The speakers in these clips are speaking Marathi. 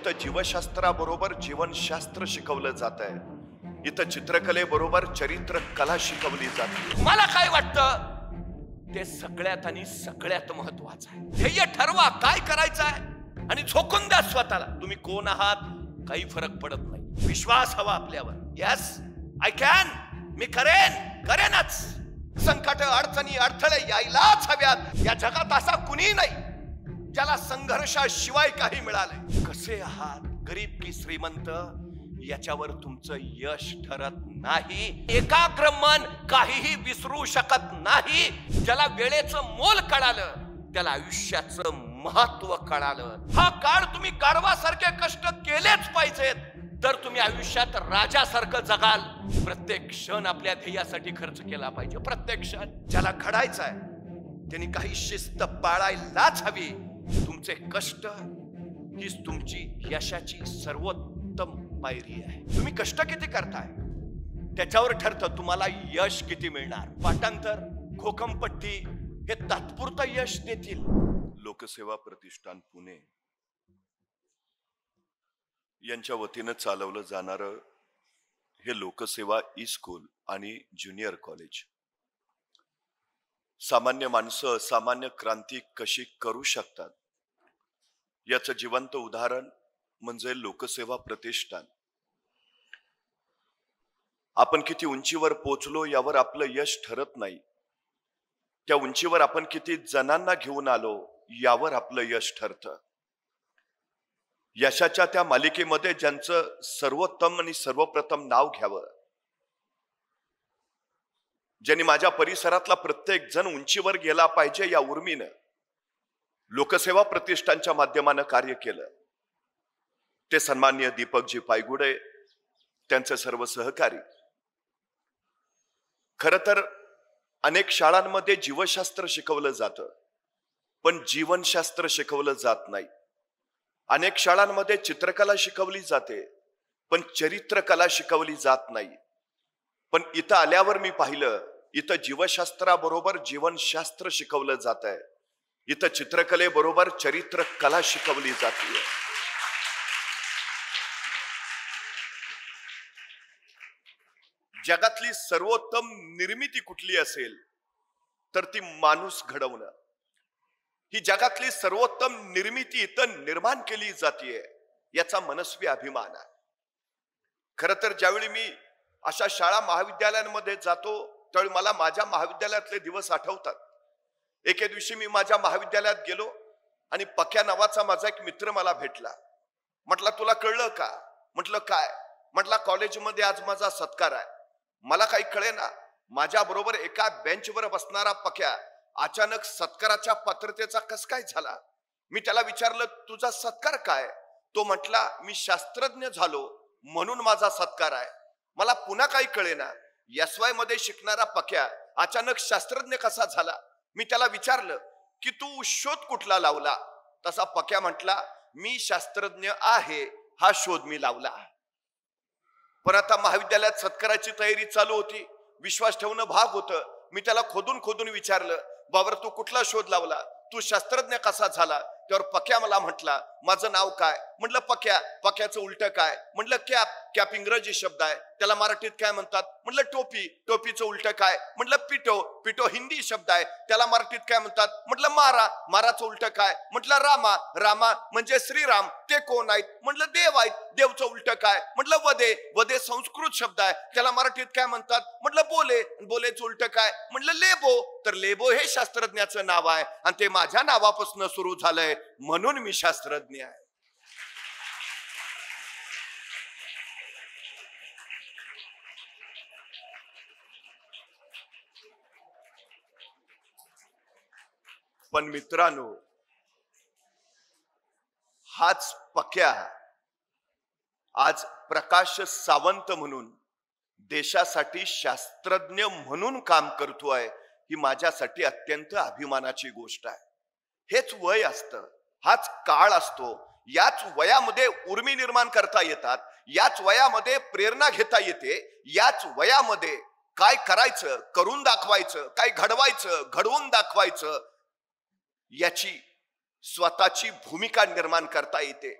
इथं जीवशास्त्राबरोबर जीवनशास्त्र शिकवलं जात आहे। इथं चित्रकलेबरोबर चरित्र कला शिकवली जाते। मला काय वाटतं ते सगळ्यात आणि सगळ्यात महत्वाचं आहे। ध्येय ठरवा, काय करायचं आहे आणि झोकून द्या स्वतःला। तुम्ही कोण आहात काही फरक पडत नाही। विश्वास हवा आपल्यावर। यस आय कॅन, मी करेनच। संकट अडचणी अडथळे यायलाच हव्यात। या जगात असा कुणी नाही ज्याला संघर्षाशिवाय काही मिळाले। कसे आहात, गरीब की श्रीमंत, याच्यावर तुमचं यश ठरत नाही। एकाग्र मन काहीही विसरू शकत नाही। ज्याला वेळेचं मोल कळालं त्याला आयुष्याचं महत्व कळालं। हा काळ तुम्ही गाढवासारखे कष्ट केलेच पाहिजेत, तर तुम्ही आयुष्यात राजासारखं जगाल। प्रत्येक क्षण आपल्या ध्येयासाठी खर्च केला पाहिजे। प्रत्येक क्षण। ज्याला घडायचं आहे त्यांनी काही शिस्त पाळायलाच हवी। तुमचे कष्ट हीच तुमची यशाची सर्वोत्तम पायरी आहे। तुम्ही कष्ट किती करताय त्याच्यावर ठरतं तुम्हाला यश किती मिळणार। पाठांतर, घोकमपट्टी हे तात्पुरतं यश देतील। लोकसेवा प्रतिष्ठान पुणे यांच्या वतीनं चालवलं जाणारं हे लोकसेवा ई स्कूल आणि ज्युनियर कॉलेज सामान्य माणसं असामान्य क्रांती कशी करू शकतात याचं जिवंत उदाहरण म्हणजे लोकसेवा प्रतिष्ठान। आपण किती उंचीवर पोचलो यावर आपलं यश ठरत नाही, त्या उंचीवर आपण किती जणांना घेऊन आलो यावर आपलं यश ठरतं। यशाच्या त्या मालिकेमध्ये ज्यांचं सर्वोत्तम आणि सर्वप्रथम नाव घ्यावं, ज्यांनी माझ्या परिसरातला प्रत्येक जण उंचीवर गेला पाहिजे या उर्मीनं लोकसेवा प्रतिष्ठानच्या माध्यमानं कार्य केलं, ते सन्माननीय दीपकजी पायगुडे, त्यांचे सर्व सहकारी। खर तर अनेक शाळांमध्ये जीवशास्त्र शिकवलं जातं पण जीवनशास्त्र शिकवलं जात नाही। अनेक शाळांमध्ये चित्रकला शिकवली जाते पण चरित्रकला शिकवली जात नाही। पण इथं आल्यावर मी पाहिलं, इथं जीवशास्त्राबरोबर जीवनशास्त्र शिकवलं जात आहे। इथं चित्रकलेबरोबर चरित्र कला शिकवली जाते। जगातली सर्वोत्तम निर्मिती कुठली असेल तर ती माणूस घडवणं। ही जगातली सर्वोत्तम निर्मिती इथं निर्माण केली जाते याचा मनस्वी अभिमान आहे। खरं तर ज्यावेळी मी अशा शाळा महाविद्यालयांमध्ये जातो त्यावेळी मला माझ्या महाविद्यालयातले दिवस आठवतात। एके दिवशी मी माझ्या महाविद्यालयात गेलो आणि पक्या नावाचा माझा एक मित्र मला भेटला। म्हटलं तुला कळलं का? म्हटलं काय? म्हटलं कॉलेजमध्ये आज माझा सत्कार आहे। मला काही कळेना, माझ्या बरोबर एका बेंचवर बसणारा पक्या अचानक सत्काराच्या पात्रतेचा कस काय झाला? मी त्याला विचारलं तुझा सत्कार काय? तो म्हटला मी शास्त्रज्ञ झालो म्हणून माझा सत्कार आहे। मला पुन्हा काही कळेना, SY मध्ये शिकणारा पक्या अचानक शास्त्रज्ञ कसा झाला? मी त्याला विचारलं की तू शोध कुठला लावला? तसा पक्या म्हटला मी शास्त्रज्ञ आहे हा शोध मी लावला। पण आता महाविद्यालयात सत्काराची तयारी चालू होती, विश्वास ठेवणं भाग होतं। मी त्याला खोदून विचारलं बाबर तू कुठला शोध लावला, तू शास्त्रज्ञ कसा झाला? त्यावर पक्या मला म्हटला माझं नाव काय? म्हटलं पक्या। पक्याचं उलट काय? म्हटलं कॅप। कॅप इंग्रजी शब्द आहे, त्याला मराठीत काय म्हणतात? म्हटलं टोपी। टोपीचं उलट काय? म्हटलं पिटो। पिटो हिंदी शब्द आहे, त्याला मराठीत काय म्हणतात? म्हटलं मारा। माराचं उलट काय? म्हटलं रामा। रामा म्हणजे श्रीराम, ते कोण आहेत? म्हटलं देव आहेत। देवचं उलट काय? म्हटलं वदे। वदे संस्कृत शब्द आहे, त्याला मराठीत काय म्हणतात? म्हटलं बोले। बोलेचं उलट काय? म्हटलं लेबो। तर लेबो हे शास्त्रज्ञाचं नाव आहे आणि ते माझ्या नावापासून सुरू झालंय म्हणून मी शास्त्रज्ञ आहे। पण मित्रांनो, हाच पक्या आज प्रकाश सावंत म्हणून देशासाठी शास्त्रज्ञ म्हणून काम करतोय, ही माझ्यासाठी अत्यंत अभिमानाची गोष्ट आहे। हेच वय असतं, हाच काळ असतो। याच वयामध्ये उर्मी निर्माण करता येतात, याच वयामध्ये प्रेरणा घेता येते, याच वयामध्ये काय करायचं करून दाखवायचं, काय घडवायचं घडवून दाखवायचं याची स्वतःची भूमिका निर्माण करता येते।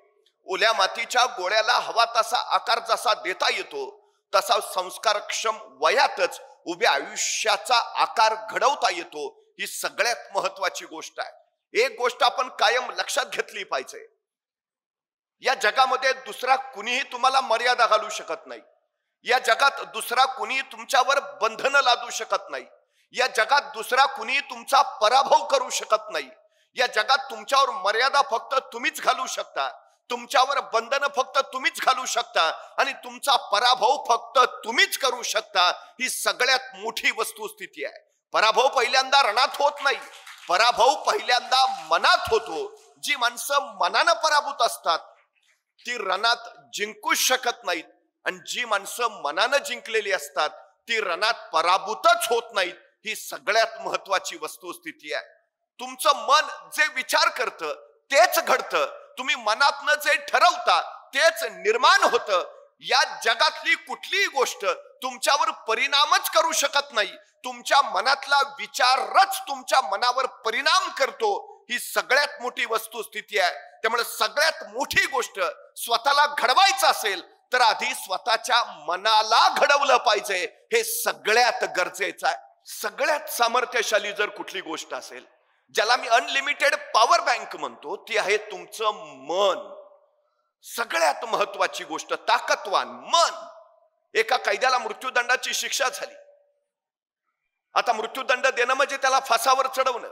ओल्या मातीच्या गोळ्याला हवा तसा आकार जसा देता येतो, तसा संस्कारक्षम वयातच उभ्या आयुष्याचा आकार घडवता येतो. ही सगळ्यात महत्वाची गोष्ट आहे. एक गोष्ट आपण कायम लक्षात घेतली पाहिजे, या जगामध्ये दुसरा कुणीही तुम्हाला मर्यादा घालू शकत नाही. या जगात दुसरा कुणी तुमच्यावर बंधनं लादू शकत नाही. या जगात दुसरा कुणी तुमचा पराभव करू शकत नाही. या जगात तुमच्यावर मर्यादा फक्त तुम्हीच घालू शकता, तुमच्यावर बंधनं फक्त तुम्हीच घालू शकता आणि तुमचा पराभव फक्त तुम्हीच करू शकता. ही सगळ्यात मोठी वस्तुस्थिती आहे. पराभव पहिल्यांदा रणात होत नाही, पराभव पहिल्यांदा मनात होतो. जी माणसं मनानं पराभूत असतात ती रणात जिंकूच शकत नाहीत, आणि जी माणसं मनानं जिंकलेली असतात ती रणात पराभूतच होत नाहीत. ही सगळ्यात महत्वाची वस्तुस्थिती आहे. तुमचं मन जे विचार करतं तेच घडतं. तुम्ही मनातनं जे ठरवता तेच निर्माण होतं. या जगातली कुठलीही गोष्ट तुमच्यावर परिणामच करू शकत नाही. तुमच्या मनातला विचारच तुमच्या मनावर परिणाम करतो. ही सगळ्यात मोठी वस्तुस्थिती आहे. त्यामुळे सगळ्यात मोठी गोष्ट स्वतःला घडवायचं असेल तर आधी स्वतःच्या मनाला घडवलं पाहिजे. हे सगळ्यात गरजेचं आहे. सगळ्यात सामर्थ्यशाली जर कुठली गोष्ट असेल, ज्याला मी अनलिमिटेड पॉवर बँक म्हणतो, ती आहे तुमचं मन. सगळ्यात महत्वाची गोष्ट, ताकदवान मन. एका कैद्याला मृत्यूदंडाची शिक्षा झाली. आता मृत्यूदंड देणं म्हणजे त्याला फासावर चढवणं.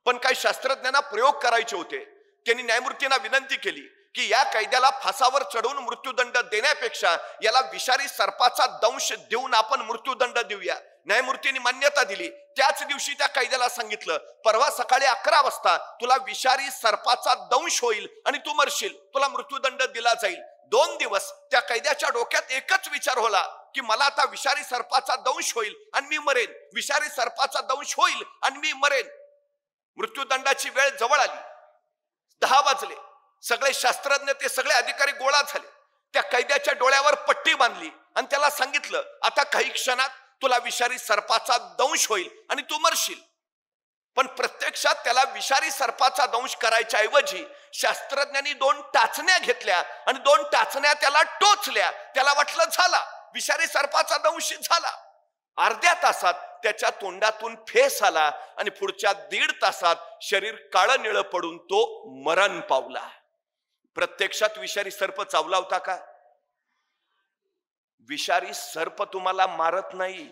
पण काही शास्त्रज्ञांना प्रयोग करायचे होते. त्यांनी न्यायमूर्तींना विनंती केली की या कैद्याला फासावर चढवून मृत्यूदंड देण्यापेक्षा याला विषारी सर्पाचा दंश देऊन आपण मृत्यूदंड देऊया. न्यायमूर्तींनी मान्यता दिली. त्याच दिवशी त्या कैद्याला सांगितलं, परवा सकाळी 11 वाजता तुला विषारी सर्पाचा दंश होईल आणि तू मरशील, तुला मृत्यूदंड दिला जाईल. 2 दिवस त्या कैद्याच्या डोक्यात एकच विचार होला की मला आता विषारी सर्पाचा दंश होईल आणि मी मरेन, विषारी सर्पाचा दंश होईल आणि मी मरेन. मृत्यूदंडाची वेळ जवळ आली. 10 वाजले. सगळे शास्त्रज्ञ, ते सगळे अधिकारी गोळा झाले. त्या कैद्याच्या डोळ्यावर पट्टी बांधली आणि त्याला सांगितलं, आता काही क्षणात तुला विषारी सर्पाचा दंश होईल आणि तू मरशील. पण प्रत्यक्षात त्याला विषारी सर्पाचा दंश करायच्या ऐवजी शास्त्रज्ञांनी 2 टाचण्या घेतल्या आणि 2 टाचण्या त्याला टोचल्या. त्याला वाटलं झाला, विषारी सर्पाचा दंश झाला. अर्ध्या तासात त्याच्या तोंडातून फेस आला आणि पुढच्या 1.5 तासात शरीर काळं निळं पडून तो मरण पावला. प्रत्यक्षात विषारी सर्प चावला होता का? विषारी सर्प तुम्हाला मारत नाही,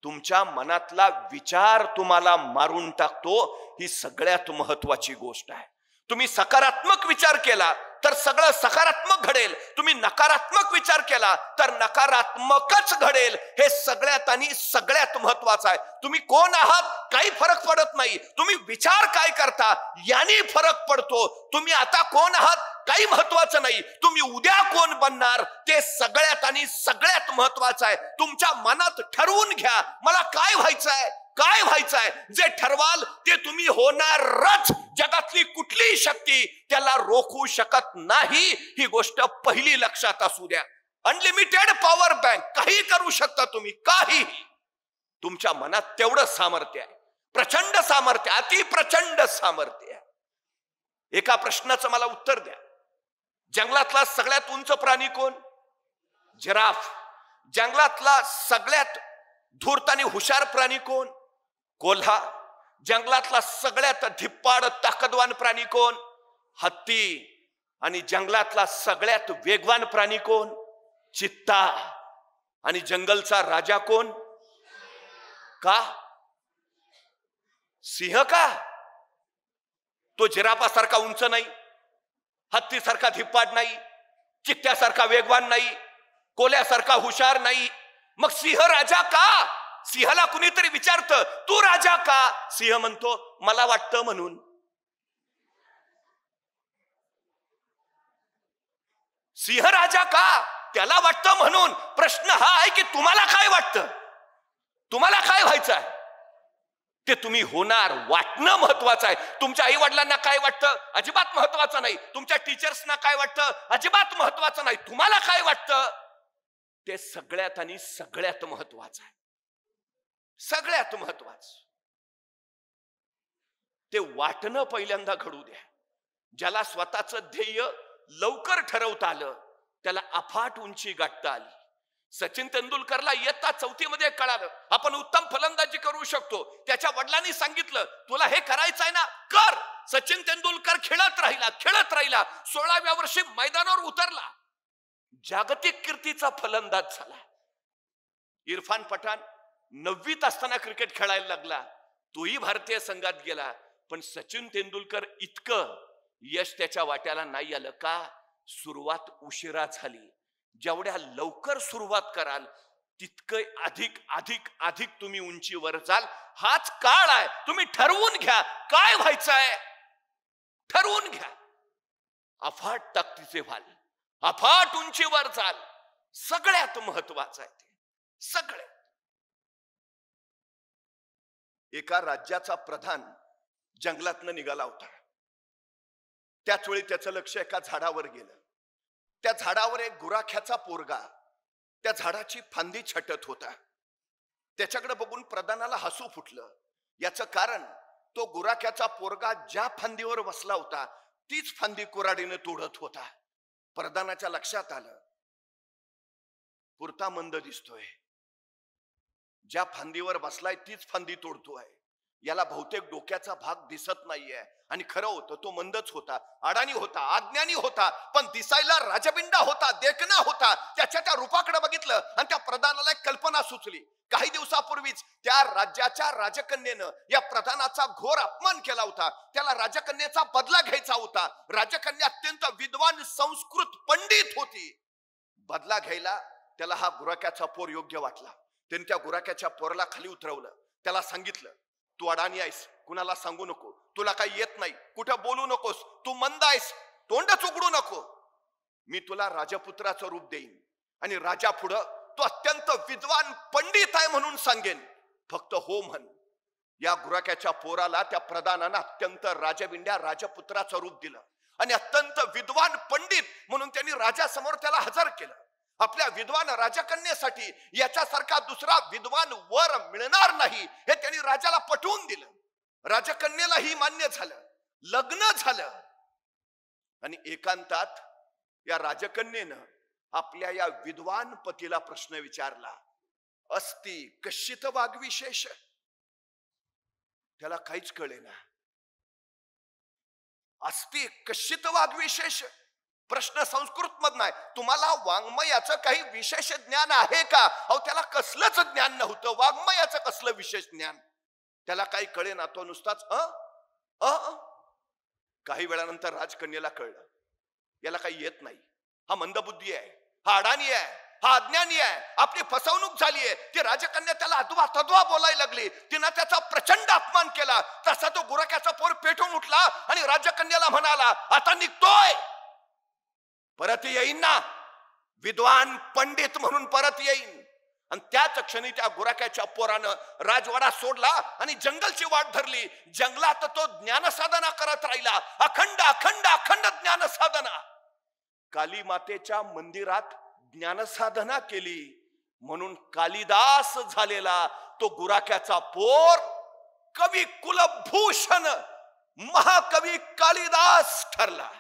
तुमच्या मनातला विचार तुम्हाला मारून टाकतो. ही सगळ्यात महत्वाची गोष्ट आहे. तुम्ही सकारात्मक विचार केला तर सगळं सकारात्मक घडेल. तुम्ही नकारात्मक विचार केला तर नकारात्मकच घडेल. हे सगळ्यात आणि सगळ्यात महत्वाचं आहे. तुम्ही कोण आहात काही फरक पडत नाही, तुम्ही विचार काय करता याने फरक पडतो. तुम्ही आता कोण आहात काही महत्वाचं नाही, तुम्ही उद्या कोण बनणार ते सगळ्यात आणि सगळ्यात महत्वाचं आहे. तुमच्या मनात ठरवून घ्या, मला काय व्हायचंय, काय व्हायचंय. जे ठरवाल ते तुम्ही होणारच. जगातली कुठलीही शक्ती त्याला रोखू शकत नाही. ही गोष्ट पहिली लक्षात असू द्या. अनलिमिटेड पॉवर बँक, काही करू शकता तुम्ही, काही. तुमच्या मनात तेवढं सामर्थ्य आहे, प्रचंड सामर्थ्य, अति प्रचंड सामर्थ्य आहे. एका प्रश्नाचं मला उत्तर द्या. जंगलातला सगळ्यात उंच प्राणी कोण? जिराफ. जंगलातला सगळ्यात धूर्त आणि हुशार प्राणी कोण? कोल्हा. जंगलातला सगळ्यात धिप्पाड ताकदवान प्राणी कोण? हत्ती. आणि जंगलातला सगळ्यात वेगवान प्राणी कोण? चित्ता. आणि जंगलचा राजा कोण? का? सिंह. का? तो जिराफासारखा उंच नाही, हत्तीसारखा धिप्पाड नाही, चित्त्यासारखा वेगवान नाही, कोल्ह्यासारखा हुशार नाही. मग सिंह राजा का? सिंहाला कुणीतरी विचारतं, तू राजा का? सिंह म्हणतो, मला वाटतं म्हणून. सिंह राजा का? त्याला वाटतं म्हणून. प्रश्न हा आहे की तुम्हाला काय वाटतं? तुम्हाला काय व्हायचं आहे ते तुम्ही होणार. वाटणं महत्वाचं आहे. तुमच्या आई वडिलांना काय वाटतं अजिबात महत्वाचं नाही. तुमच्या टीचर्सना काय वाटतं अजिबात महत्वाचं नाही. तुम्हाला काय वाटतं ते सगळ्यात आणि सगळ्यात महत्वाचं आहे. सगळ्यात महत्वाचं ते वाटणं पहिल्यांदा घडू द्या. ज्याला स्वतःचं ध्येय लवकर ठरवता आलं त्याला अफाट उंची गाठता आली. सचिन तेंडुलकरला इयत्ता 4थी मध्ये कळालं आपण उत्तम फलंदाजी करू शकतो. त्याच्या वडिलांनी सांगितलं तुला हे करायचं आहे ना कर. सचिन तेंडुलकर खेळत राहिला 16व्या वर्षी मैदानावर उतरला, जागतिक कीर्तीचा फलंदाज झाला. इरफान पठाण 9वीत असताना क्रिकेट खेळायला लागला, तोही भारतीय संघात गेला. पण सचिन तेंडुलकर इतकं यश त्याच्या वाट्याला नाही आलं का? सुरुवात उशिरा झाली. जेवढ्या लवकर सुरुवात कराल तितकं अधिक अधिक अधिक तुम्ही उंचीवर जाल. हाच काळ आहे. तुम्ही ठरवून घ्या काय व्हायचंय, ठरवून घ्या. अफाट ताकदीचे व्हाल, अफाट उंचीवर जाल. सगळ्यात महत्वाचं आहे ते. सगळ्यात. एका राज्याचा प्रधान जंगलातनं निघाला होता. त्याच वेळी त्याचं लक्ष एका झाडावर गेलं. त्या झाडावर एक गुराख्याचा पोरगा त्या झाडाची फांदी छटत होता. त्याच्याकडे बघून प्रधानाला हसू फुटलं. याचं कारण तो गुराख्याचा पोरगा ज्या फांदीवर बसला होता तीच फांदी कुऱ्हाडीने तोडत होता. प्रधानाच्या लक्षात आलं पुरता मंद दिसतोय, ज्या फांदीवर बसलाय तीच फांदी तोडतोय. याला बहुतेक डोक्याचा भाग दिसत नाहीये. आणि खरं होतं तो मंदच होता, अडाणी होता, अज्ञानी होता, पण दिसायला राजबिंडा होता, देखणा होता. त्याच्या त्या रूपाकडे बघितलं आणि त्या प्रधानाला एक कल्पना सुचली. काही दिवसापूर्वीच त्या राज्याच्या राजकन्येनं या प्रधानाचा घोर अपमान केला होता. त्याला राजकन्येचा बदला घ्यायचा होता. राजकन्या अत्यंत विद्वान संस्कृत पंडित होती. बदला घ्यायला त्याला हा गुराख्याचा पोर योग्य वाटला. त्याने त्या गुराख्याच्या पोराला खाली उतरवलं. त्याला सांगितलं तू अडाणी आहेस, कुणाला सांगू नको, तुला काही येत नाही, कुठं बोलू नकोस, तू मंद आहेस, तोंडच उघडू नको. मी तुला राजपुत्राचं रूप देईन आणि राजा पुढं तो अत्यंत विद्वान पंडित आहे म्हणून सांगेन, फक्त हो म्हण. या गुराख्याच्या पोराला त्या प्रधानानं अत्यंत राजबिंड्या राजपुत्राचं रूप दिलं आणि अत्यंत विद्वान पंडित म्हणून त्यांनी राजासमोर त्याला हजर केलं. आपल्या विद्वान राजकन्येसाठी याच्यासारखा दुसरा विद्वान वर मिळणार नाही हे त्यांनी राजाला पटवून दिलं. राजकन्येलाही मान्य झालं, लग्न झालं. आणि एकांतात या राजकन्येनं आपल्या या विद्वान पतीला प्रश्न विचारला, अस्ति कश्चित वाग्विशेष. त्याला काहीच कळेना. अस्ति कश्चित वाग्विशेष प्रश्न संस्कृत मधला आहे. तुम्हाला वाङ्मयाचं काही विशेष ज्ञान आहे का? अहो त्याला कसलंच ज्ञान नव्हतं. वाङ्मयाचं कसलं विशेष ज्ञान? त्याला काही कळेना. तो नुसताच काही वेळानंतर राजकन्येला कळलं याला काही येत नाही, हा मंदबुद्धी आहे, हा अडाणी आहे, हा अज्ञानी आहे, आपली फसवणूक झाली आहे. ती राजकन्या त्याला अद्वा तद्वा बोलायला लागली. तिनं त्याचा प्रचंड अपमान केला. तसा तो गुराख्याचा पोर पेटून उठला आणि राजकन्याला म्हणाला आता निघतोय, परत येईन ना, विद्वान पंडित म्हणून परत येईन. आणि त्याच क्षणी त्या गुराख्याच्या पोरानं राजवाडा सोडला आणि जंगलची वाट धरली. जंगलात तो ज्ञानसाधना करत राहिला, अखंड अखंड अखंड ज्ञानसाधना. काली मातेच्या मंदिरात ज्ञानसाधना केली म्हणून कालिदास झालेला तो गुराख्याचा पोर कवी कुलभूषण महाकवी कालिदास ठरला.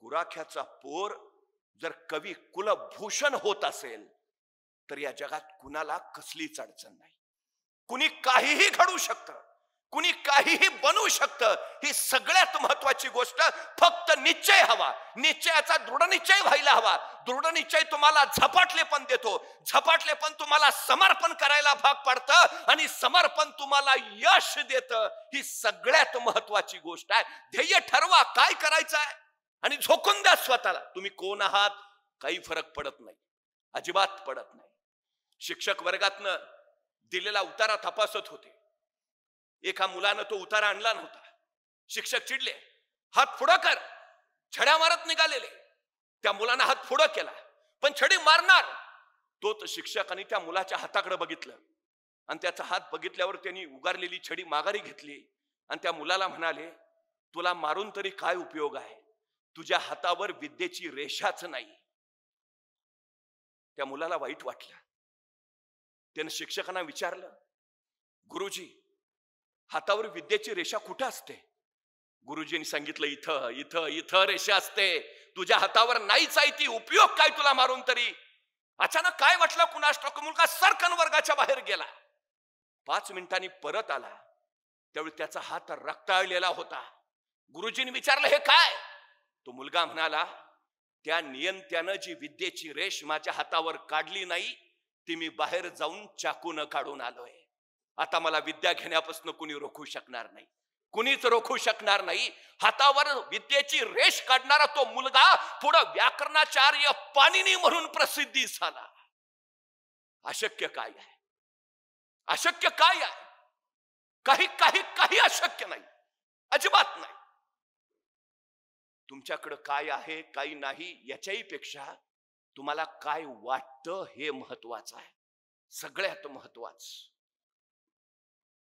गुराख्याचा पोर जर कवी कुलभूषण होत असेल तर या जगात कुणाला कसलीच अडचण नाही. कुणी काहीही घडू शकतं, कुणी काहीही बनवू शकतं. ही सगळ्यात महत्वाची गोष्ट. फक्त निश्चय हवा, निश्चयाचा दृढ निश्चय व्हायला हवा. दृढ निश्चय तुम्हाला झपाटले पण देतो, झपाटले पण तुम्हाला समर्पण करायला भाग पाडतं आणि समर्पण तुम्हाला यश देतं. ही सगळ्यात महत्वाची गोष्ट आहे. ध्येय ठरवा काय करायचं आहे आणि झोकून द्या स्वतःला. तुम्ही कोण आहात काही फरक पडत नाही, अजिबात पडत नाही. शिक्षक वर्गातनं दिलेला उतारा तपासत होते. एका मुलानं तो उतारा आणला नव्हता. शिक्षक चिडले, हात पुढं कर. छड्या मारत निघालेले. त्या मुलानं हात पुढं केला पण छडी मारणार. तोच शिक्षक आणि त्या मुलाच्या हाताकडे बघितलं आणि त्याचा हात बघितल्यावर त्यांनी उगारलेली छडी माघारी घेतली आणि त्या मुलाला म्हणाले, तुला मारून तरी काय उपयोग आहे, तुझ्या हातावर विद्येची रेषाच नाही. त्या मुलाला वाईट वाटलं. त्याने शिक्षकांना विचारलं, गुरुजी हातावर विद्येची रेषा कुठं असते? गुरुजींनी सांगितलं इथं इथं इथं रेषा असते, तुझ्या हातावर नाहीच आहे ती, उपयोग काय तुला मारून तरी. अचानक काय वाटलं कुणास ठाऊक, मुलगा सरकन वर्गाच्या बाहेर गेला. 5 मिनिटांनी परत आला. त्यावेळी त्याचा हात रक्ताळलेला होता. गुरुजींनी विचारलं हे काय? तो मुलगा म्हणाला, त्या नियंत्यानं जी विद्येची रेष माझ्या हातावर काढली नाही ती मी बाहेर जाऊन चाकून काढून आलोय. आता मला विद्या घेण्यापासून कुणी रोखू शकणार नाही, कुणीच रोखू शकणार नाही. हातावर विद्येची रेष काढणारा तो मुलगा पुढं व्याकरणाचार्य पाणिनी म्हणून प्रसिद्धी झाला. अशक्य काय आहे? अशक्य काय आहे? काही काही काही अशक्य नाही, अजिबात नाही. तुमच्याकडे काय आहे काही नाही याच्याही पेक्षा तुम्हाला काय वाटतं हे महत्वाचं आहे, सगळ्यात महत्वाचं.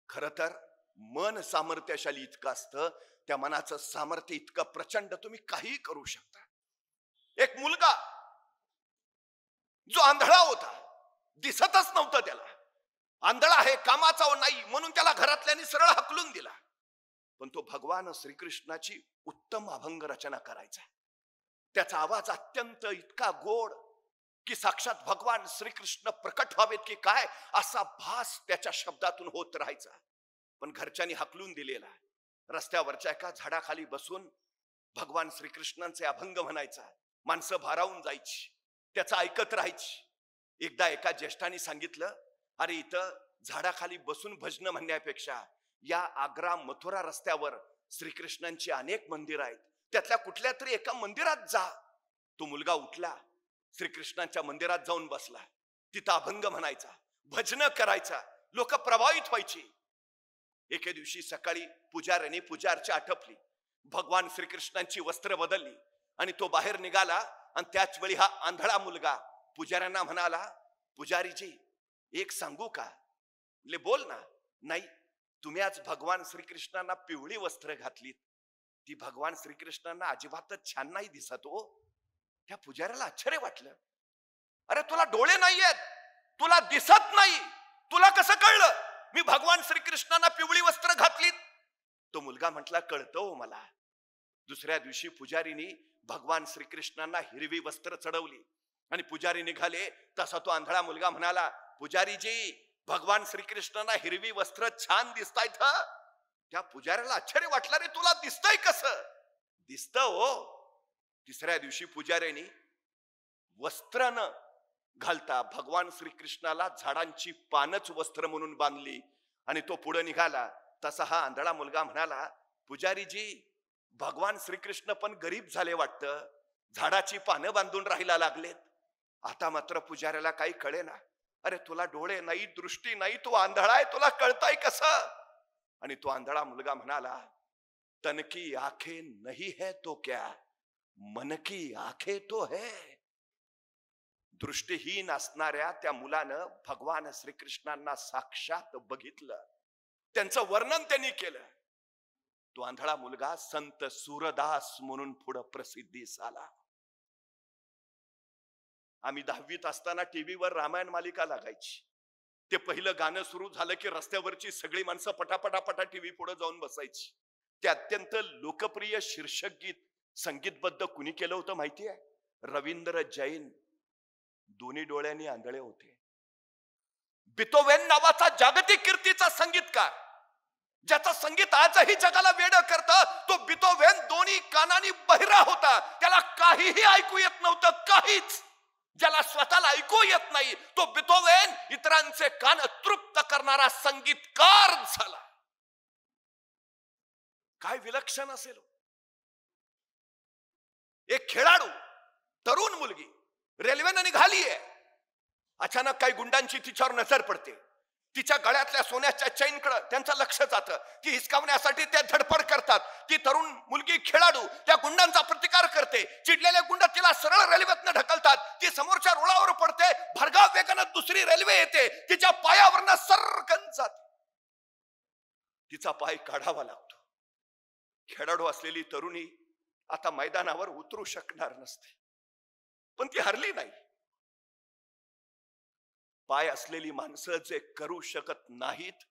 खर तर मन सामर्थ्यशाली इतकं असतं, त्या मनाचं सामर्थ्य इतकं प्रचंड, तुम्ही काही करू शकता. एक मुलगा जो आंधळा होता, दिसतच नव्हतं त्याला, आंधळा आहे कामाचा नाही म्हणून त्याला घरातल्यांनी सरळ हकलून दिला. पण तो भगवान श्रीकृष्णाची उत्तम अभंग रचना करायचा. त्याचा आवाज अत्यंत इतका गोड की साक्षात भगवान श्रीकृष्ण प्रकट व्हावेत की काय असा भास त्याच्या शब्दातून होत राहायचा. पण घरच्यांनी हकलून दिलेला. रस्त्यावरच्या एका झाडाखाली बसून भगवान श्रीकृष्णांचे अभंग म्हणायचा. माणसं भारावून जायची, त्याचं ऐकत राहायची. एकदा एका ज्येष्ठाने सांगितलं, अरे इथं झाडाखाली बसून भजन म्हणण्यापेक्षा या आग्रा मथुरा रस्त्यावर श्रीकृष्णांची अनेक मंदिर आहेत, त्यातल्या कुठल्या तरी एका मंदिरात जा. तो मुलगा उठला, श्रीकृष्णांच्या मंदिरात जाऊन बसला. तिथं अभंग म्हणायचा, भजन करायचा, लोक प्रभावित व्हायची. एके दिवशी सकाळी पुजाऱ्याने पूजा अर्चा आटपली, भगवान श्रीकृष्णांची वस्त्र बदलली आणि तो बाहेर निघाला. आणि त्याच वेळी हा आंधळा मुलगा पुजाऱ्यांना म्हणाला, पुजारीजी एक सांगू का? बोल ना. नाही, तुम्ही आज भगवान श्रीकृष्णांना पिवळी वस्त्र घातलीत, ती भगवान श्रीकृष्णांना अजिबातच छान नाही दिसत हो. त्या पुजाऱ्याला आश्चर्य वाटलं. अरे तुला डोळे नाहीयेत, तुला दिसत नाही, तुला कसं कळलं मी भगवान श्रीकृष्णांना पिवळी वस्त्र घातलीत? तो मुलगा म्हटला, कळतं हो मला. दुसऱ्या दिवशी पुजारीनी भगवान श्रीकृष्णांना हिरवी वस्त्र चढवली आणि पुजारी निघाले. तसा तो आंधळा मुलगा म्हणाला, पुजारीजी भगवान श्रीकृष्णांना हिरवी वस्त्र छान दिसतायत. त्या पुजाऱ्याला आश्चर्य वाटलं, रे तुला दिसतंय कसं? दिसतं हो. तिसऱ्या दिवशी पुजाऱ्याने वस्त्र न घालता भगवान श्रीकृष्णाला झाडांची पानच वस्त्र म्हणून बांधली आणि तो पुढे निघाला. तसा हा आंधळा मुलगा म्हणाला, पुजारीजी भगवान श्रीकृष्ण पण गरीब झाले वाटतं, झाडाची पानं बांधून राहायला लागलेत. आता मात्र पुजाऱ्याला काही कळेना. अरे तुला डोळे नाही, दृष्टी नाही, तू आंधळा आहे, तुला कळताय कसं? आणि तो आंधळा मुलगा म्हणाला, तन की आंखें नहीं है तो क्या, मन की आंखें तो है. दृष्टीहीन असणाऱ्या त्या मुलानं भगवान श्रीकृष्णांना साक्षात बघितलं, त्यांचं वर्णन त्यांनी केलं. तो आंधळा मुलगा संत सूरदास म्हणून पुढे प्रसिद्धीस आला. आम्ही 10वीत असताना टीव्हीवर रामायण मालिका लागायची. ते पहिलं गाणं सुरू झालं की रस्त्यावरची सगळी माणसं पटापटापटा टीव्ही पुढे जाऊन बसायची. ते अत्यंत लोकप्रिय शीर्षक गीत संगीतबद्ध कुणी केलं होतं माहितीये? रवींद्र जैन. दोन्ही डोळ्यांनी आंधळे होते. बिथोवेन नावाचा जागतिक कीर्तीचा संगीतकार, ज्याचं संगीत आजही जगाला वेडं करतं, तो बिथोवेन दोन्ही कानांनी बहिरा होता. त्याला काहीही ऐकू येत नव्हतं, काहीच. ज्याला स्वतःला ऐकू येत नाही तो बिथोवेन इतरांचे कान तृप्त करणारा संगीतकार झाला. काय विलक्षण असेल. एक खेळाडू तरुण मुलगी रेल्वेने निघालीये. अचानक काही गुंडांची तिच्यावर नजर पडते. तिच्या गळ्यातल्या सोन्याच्या चैनकडे त्यांचं लक्ष जातं. ती हिसकावण्यासाठी त्या धडपड करतात. ती तरुण मुलगी खेळाडू त्या गुंडांचा प्रतिकार करते. चिडलेले गुंड तिला सरळ रेल्वेतनं ढकलतात. ती समोरच्या रुळावर पडते. भरधाव वेगानं दुसरी रेल्वे येते. तिच्या पायावरनं सरकन जाते. तिचा पाय काढावा लागतो. खेळाडू असलेली तरुणी आता मैदानावर उतरू शकणार नसते, पण ती हरली नाही. पाय असलेली माणसं जे करू शकत नाहीत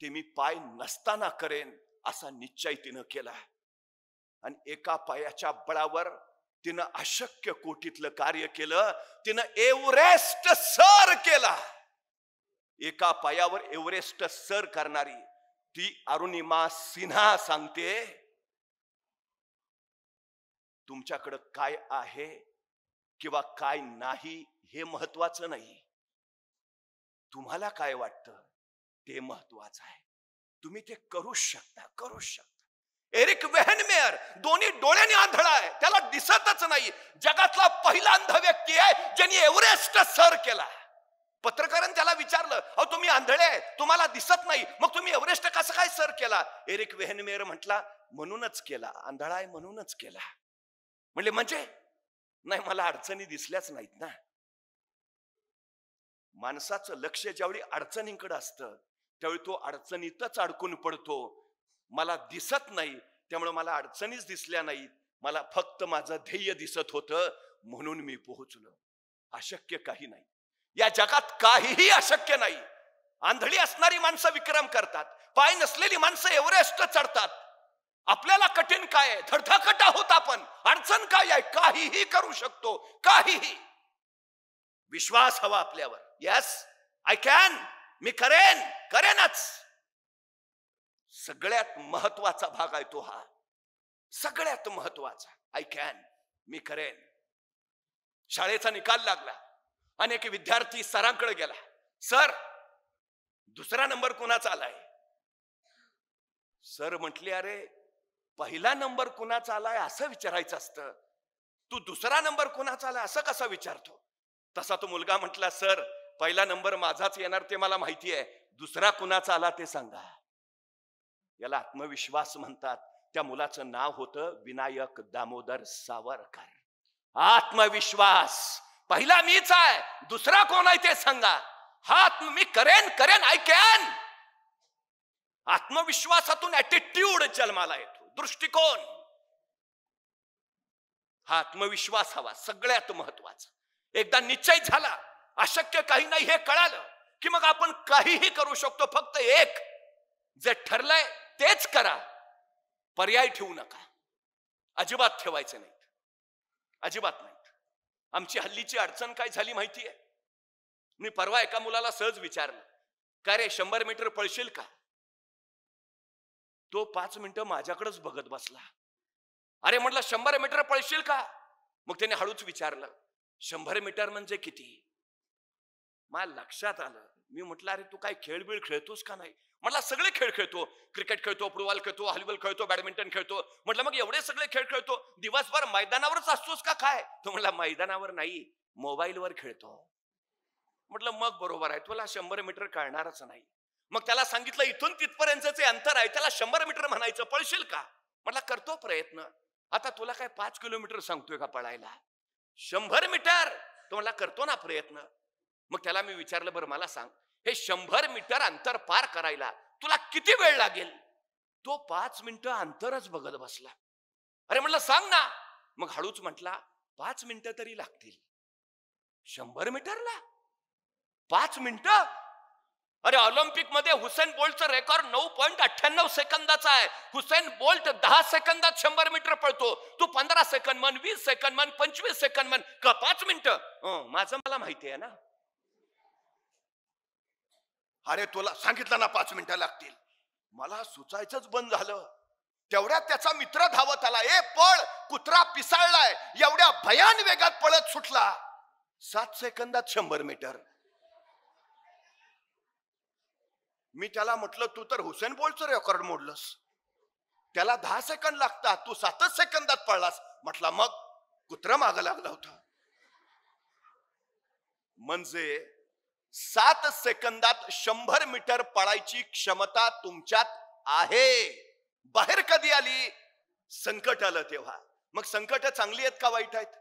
ते मी पाय नसताना करेन असा निश्चय तिनं केला. आणि एका पायाच्या बळावर तिनं अशक्य कोटीतलं कार्य केलं. तिनं एव्हरेस्ट सर केला. एका पायावर एव्हरेस्ट सर करणारी ती अरुणिमा सिन्हा सांगते, तुमच्याकडं काय आहे किंवा काय नाही हे महत्वाचं नाही, तुम्हाला काय वाटतं ते महत्वाचं आहे. तुम्ही ते करूच शकता. एरिक वेहनमेयर दोन्ही डोळ्याने आंधळा आहे, त्याला दिसतच नाही. जगातला पहिला अंध व्यक्ती आहे ज्यांनी एव्हरेस्ट सर केला. पत्रकारांनी त्याला विचारलं, अहो तुम्ही आंधळे आहे, तुम्हाला दिसत नाही, मग तुम्ही एव्हरेस्ट कसं काय सर केला? एरिक वेहनमेयर म्हटला, म्हणूनच केला, आंधळा आहे म्हणूनच केला. म्हणले म्हणजे? नाही, मला अडचणी दिसल्याच नाहीत ना. माणसाचं लक्ष ज्यावेळी अडचणींकडे असतं त्यावेळी तो अडचणीतच अडकून पडतो. मला दिसत नाही त्यामुळे मला अडचणीच दिसल्या नाहीत, मला फक्त माझं ध्येय दिसत होतं म्हणून मी पोहोचलो. अशक्य काही नाही, या जगात काहीही अशक्य नाही. आंधळी असणारी माणसं विक्रम करतात, पाय नसलेली माणसं एव्हरेस्ट चढतात. आपल्याला कठीण काय आहे? धडधाकट आहोत आपण. अडचण काय आहे? काहीही करू शकतो, काहीही. विश्वास हवा आपल्यावर. यस आय कॅन, मी करेनच. सगळ्यात महत्वाचा भाग आहे तो हा, सगळ्यात महत्वाचा. आय कॅन, मी करेन. शाळेचा निकाल लागला. अनेक विद्यार्थी सरांकडे गेला, सर दुसरा नंबर कुणाचा आलाय? सर म्हटले, अरे पहिला नंबर कुणाचा आलाय असं विचारायचं असतं, तू दुसरा नंबर कुणाचा आलाय असं कसं विचारतो? तसा तो मुलगा म्हटला, सर पहिला नंबर माझाच येणार ते मला माहिती आहे, दुसरा कुणाचा आला ते सांगा. याला आत्मविश्वास म्हणतात. त्या मुलाचं नाव होतं विनायक दामोदर सावरकर. आत्मविश्वास, पहिला मीच आहे, दुसरा कोण आहे ते सांगा. हा मी करेन, आय कॅन. आत्मविश्वासातून ऍटिट्यूड जन्माला येतो, दृष्टिकोन. हा आत्मविश्वास हवा, सगळ्यात महत्वाचा. एकदा निश्चय झाला, अशक्य काही नाही हे कळालं की मग आपण काहीही करू शकतो. फक्त एक, जे ठरलंय तेच करा, पर्याय ठेवू नका. अजिबात ठेवायचे नाहीत, अजिबात नाहीत. आमची हल्लीची अडचण काय झाली माहितीये? मी परवा एका मुलाला सहज विचारलं, काय रे 100 मीटर पळशील का? तो 5 मिनिटं माझ्याकडेच बघत बसला. अरे म्हटलं 100 मीटर पळशील का? मग त्याने हळूच विचारलं, 100 मीटर म्हणजे किती? मला लक्षात आलं. मी म्हटलं, अरे तू काय खेळबिळ खेळतोस का नाही? म्हटलं सगळे खेळ खेळतो, क्रिकेट खेळतो, फुटबॉल खेळतो, व्हॉलीबॉल खेळतो, बॅडमिंटन खेळतो. म्हटलं मग एवढे सगळे खेळ खेळतो, दिवसभर मैदानावरच असतोस का काय? तो म्हटला, मैदानावर नाही, मोबाईलवर खेळतो. म्हटलं मग बरोबर आहे, तुला 100 मीटर कळणारच नाही. मग त्याला सांगितलं, इथून तिथपर्यंतचे अंतर आहे, त्याला 100 मीटर म्हणायचं, पळशील का? म्हटलं करतो प्रयत्न. आता तुला काय 5 किलोमीटर सांगतोय का पळायला? 100 मीटर. तो म्हटला करतो ना प्रयत्न. मग त्याला मी विचारलं, बरं मला सांग, हे 100 मीटर अंतर पार करायला तुला किती वेळ लागेल? तो 5 मिनिटं अंतरच बघत बसला. अरे म्हटलं सांग ना. मग हळूच म्हटला, 5 मिनिटं तरी लागतील. 100 मीटरला 5 मिनिटं? अरे ऑलिम्पिक मध्ये हुसेन बोल्टचं रेकॉर्ड 9.98 सेकंदाचा आहे. हुसेन बोल्ट 10 सेकंदात 100 मीटर पळतो. तू 15 सेकंद म्हण, 20 सेकंद म्हण, 25 सेकंद म्हण, का 5 मिनिटं? माझं मला माहिती आहे ना. अरे तुला सांगितलं ना 5 मिनिटं लागतील. मला सुचायचंच बंद झालं. तेवढ्यात त्याचा मित्र धावत आला, ए पळ, कुत्रा पिसाळलाय. एवढ्या भयान वेगात पळत सुटला. 7 सेकंदात 100 मीटर. मी त्याला म्हटलं, तू तर हुसेन बोल्टचं रेकॉर्ड मोडलंस, त्याला 10 सेकंद लागतात, तू 7 सेकंदात पळलास. म्हटला मग कुत्रा मागं लागला होता. म्हणजे 7 सेकंदात 100 मीटर पळायची क्षमता तुमच्यात आहे. बाहेर कधी आली? संकट आलं तेव्हा. मग संकट चांगली आहेत का वाईट आहेत?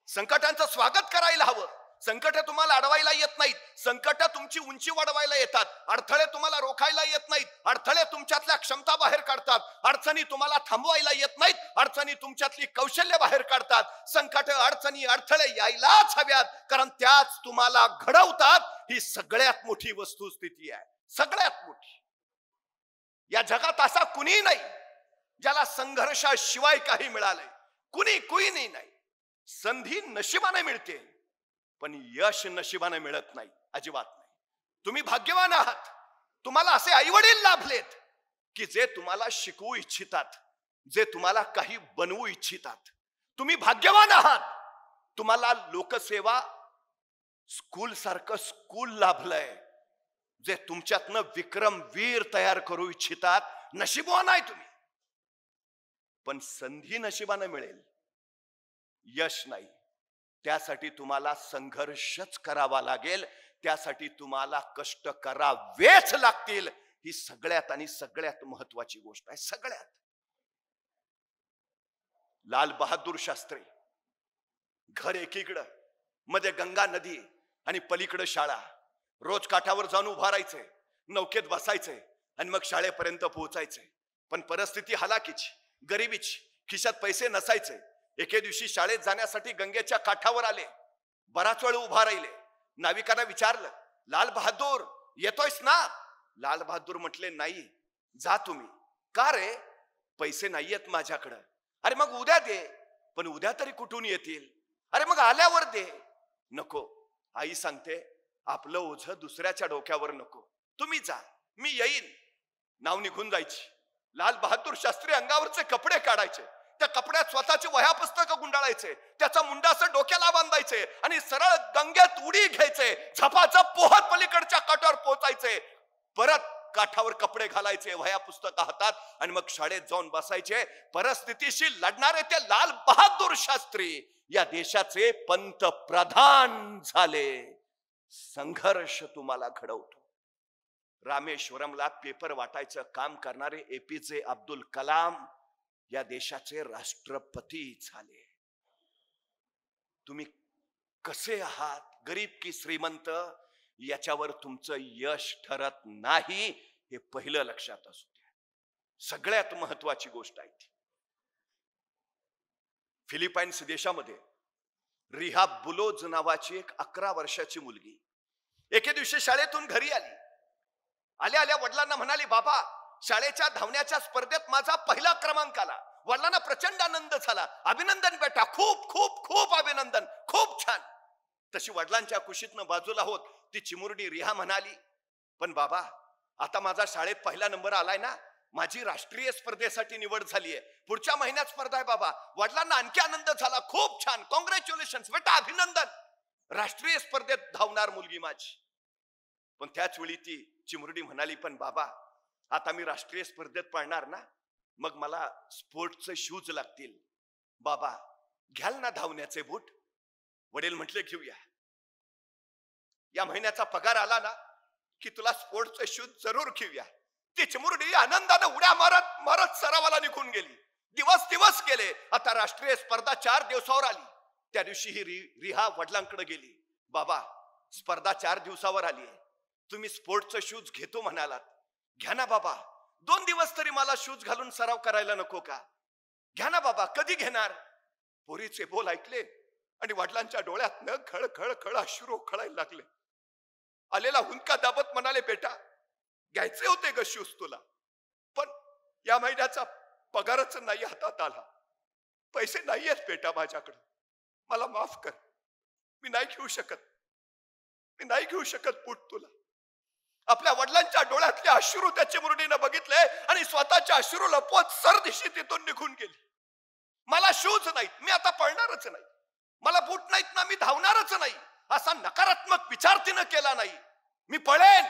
संकटांचं स्वागत करायला हवं. संकट तुम्हाला अडवायला येत नाहीत, संकट तुमची उंची वाढवायला येतात. अडथळे तुम्हाला रोखायला येत नाहीत, अडथळे तुमच्यातल्या क्षमता बाहेर काढतात. अडचणी तुम्हाला थांबवायला येत नाहीत, अडचणी तुमच्यातली कौशल्य बाहेर काढतात. संकट, अडचणी, अडथळे यायलाच हव्यात, कारण त्याच तुम्हाला घडवतात. ही सगळ्यात मोठी वस्तुस्थिती आहे, सगळ्यात मोठी. या जगात असा कुणी नाही ज्याला संघर्षाशिवाय काही मिळालंय, कुणी नाही. संधी नशिबाने मिळते, पण यश नशिबाने मिळत नाही, अजिबात नाही. तुम्ही भाग्यवान आहात. तुम्हाला असे आई वडील लाभलेत की जे तुम्हाला शिकवू इच्छितात, जे तुम्हाला काही बनवू इच्छितात. तुम्ही भाग्यवान आहात. तुम्हाला लोकसेवा स्कूल सारखं स्कूल लाभलंय, जे तुमच्यातनं विक्रमवीर तयार करू इच्छितात. नशिबवान आहे तुम्ही. पण संधी नशिबाने मिळेल, यश नाही. त्यासाठी तुम्हाला संघर्षच करावा लागेल, त्यासाठी तुम्हाला कष्ट करावेच लागतील. ही सगळ्यात महत्वाची गोष्ट आहे. सगळ्यात. लाल बहादूर शास्त्री, घर एकीकडं, मध्ये गंगा नदी आणि पलीकडे शाळा. रोज काठावर जाऊन उभा राहायचे, नौकेत बसायचे आणि मग शाळेपर्यंत पोहोचायचे. पण परिस्थिती हलाखीची, गरिबीची, खिशात पैसे नसायचे. एके दिवशी शाळेत जाण्यासाठी गंगेच्या काठावर आले. बराच वेळ उभा राहिले. नाविकांना विचारलं, लाल बहादूर येतोयस ना? लाल बहादूर म्हटले, नाही, जा तुम्ही. का रे? पैसे नाहीयेत माझ्याकडं. अरे मग उद्या दे. पण उद्या तरी कुठून येतील? अरे मग आल्यावर दे. नको, आई सांगते, आपलं ओझं दुसऱ्याच्या डोक्यावर नको. तुम्ही जा, मी येईन. नाव निघून जायची. लाल बहादूर शास्त्री अंगावरचे कपडे काढायचे, त्या कपड्यात स्वतःचे वह्या पुस्तकं गुंडाळायचे, त्याचा मुंडा असं डोक्याला बांधायचे आणि सरळ गंगेत उडी घ्यायचे. झपाझप पोहत पलीकडच्या काठावर पोहोचायचे. परत काठावर कपडे घालायचे, वह्या पुस्तक हातात, आणि मग शाळेत जाऊन बसायचे. परिस्थितीशी लढणारे ते लाल बहादूर शास्त्री या देशाचे पंतप्रधान झाले. संघर्ष तुम्हाला घडवतो. रामेश्वरमला पेपर वाटायचं काम करणारे एपीजे अब्दुल कलाम या देशाचे राष्ट्रपती झाले. तुम्ही कसे आहात, गरीब की श्रीमंत, याच्यावर तुमचं यश ठरत नाही, हे पहिलं लक्षात असू द्या. सगळ्यात महत्वाची गोष्ट आहे ती. फिलिपाईन्स देशामध्ये रिहा बुलोज नावाची एक 11 वर्षाची मुलगी एके दिवशी शाळेतून घरी आली. आल्या वडिलांना म्हणाली, बाबा, शाळेच्या धावण्याच्या स्पर्धेत माझा पहिला क्रमांक आला. वडिलांना प्रचंड आनंद झाला. अभिनंदन बेटा, खूप खूप खूप अभिनंदन, खूप छान. तशी वडिलांच्या कुशीतनं बाजूला होत ती चिमुरडी रिहा म्हणाली, पण बाबा, आता माझा शाळेत पहिला नंबर आलाय ना, माझी राष्ट्रीय स्पर्धेसाठी निवड झालीय, पुढच्या महिन्यात स्पर्धा आहे बाबा. वडिलांना आणखी आनंद झाला. खूप छान, कॉंग्रॅच्युलेशन बेटा, अभिनंदन, राष्ट्रीय स्पर्धेत धावणार मुलगी माझी. पण त्याच वेळी ती चिमुरडी म्हणाली, पण बाबा, आता मी राष्ट्रीय स्पर्धेत पळणार ना, मग मला स्पोर्ट्सचे शूज लागतील. बाबा, घ्याल ना धावण्याचे बूट? वडील म्हटले, घेऊया. या महिन्याचा पगार आला ना की तुला स्पोर्ट्सचे शूज जरूर घेऊया. ती चिमुरडी आनंदाने उड्या मारत मारत सरावाला निघून गेली. दिवस गेले. आता राष्ट्रीय स्पर्धा 4 दिवसावर आली. त्या दिवशी ही रिहा वडिलांकडे गेली. बाबा, स्पर्धा 4 दिवसावर आली आहे, तुम्ही स्पोर्ट्सचे शूज घेतो म्हणालात, घ्या ना बाबा. 2 दिवस तरी मला शूज घालून सराव करायला नको का? घ्या ना बाबा. कधी घेणार? पोरीचे बोल ऐकले आणि वडिलांच्या डोळ्यात न खळ खळ खळ अश्रू खळायला लागले. आलेला हुंदका दाबत म्हणाले, बेटा, घ्यायचे होते ग शूज तुला, पण या महिन्याचा पगारच नाही हातात आला. पैसे नाहीयेत बेटा माझ्याकडे, मला माफ कर. मी नाही घेऊ शकत बूट तुला. आपल्या वडिलांच्या डोळ्यातले अश्रू त्या चिमुरडीने बघितले आणि स्वतःच्या अश्रू लपवत सरदिशी तिथून निघून गेली. मला शूज नाहीत, मी आता पळणारच नाही. मला बूट नाहीत ना, मी धावणारच नाही, असा नकारात्मक विचार तिनं केला नाही. मी पळेन,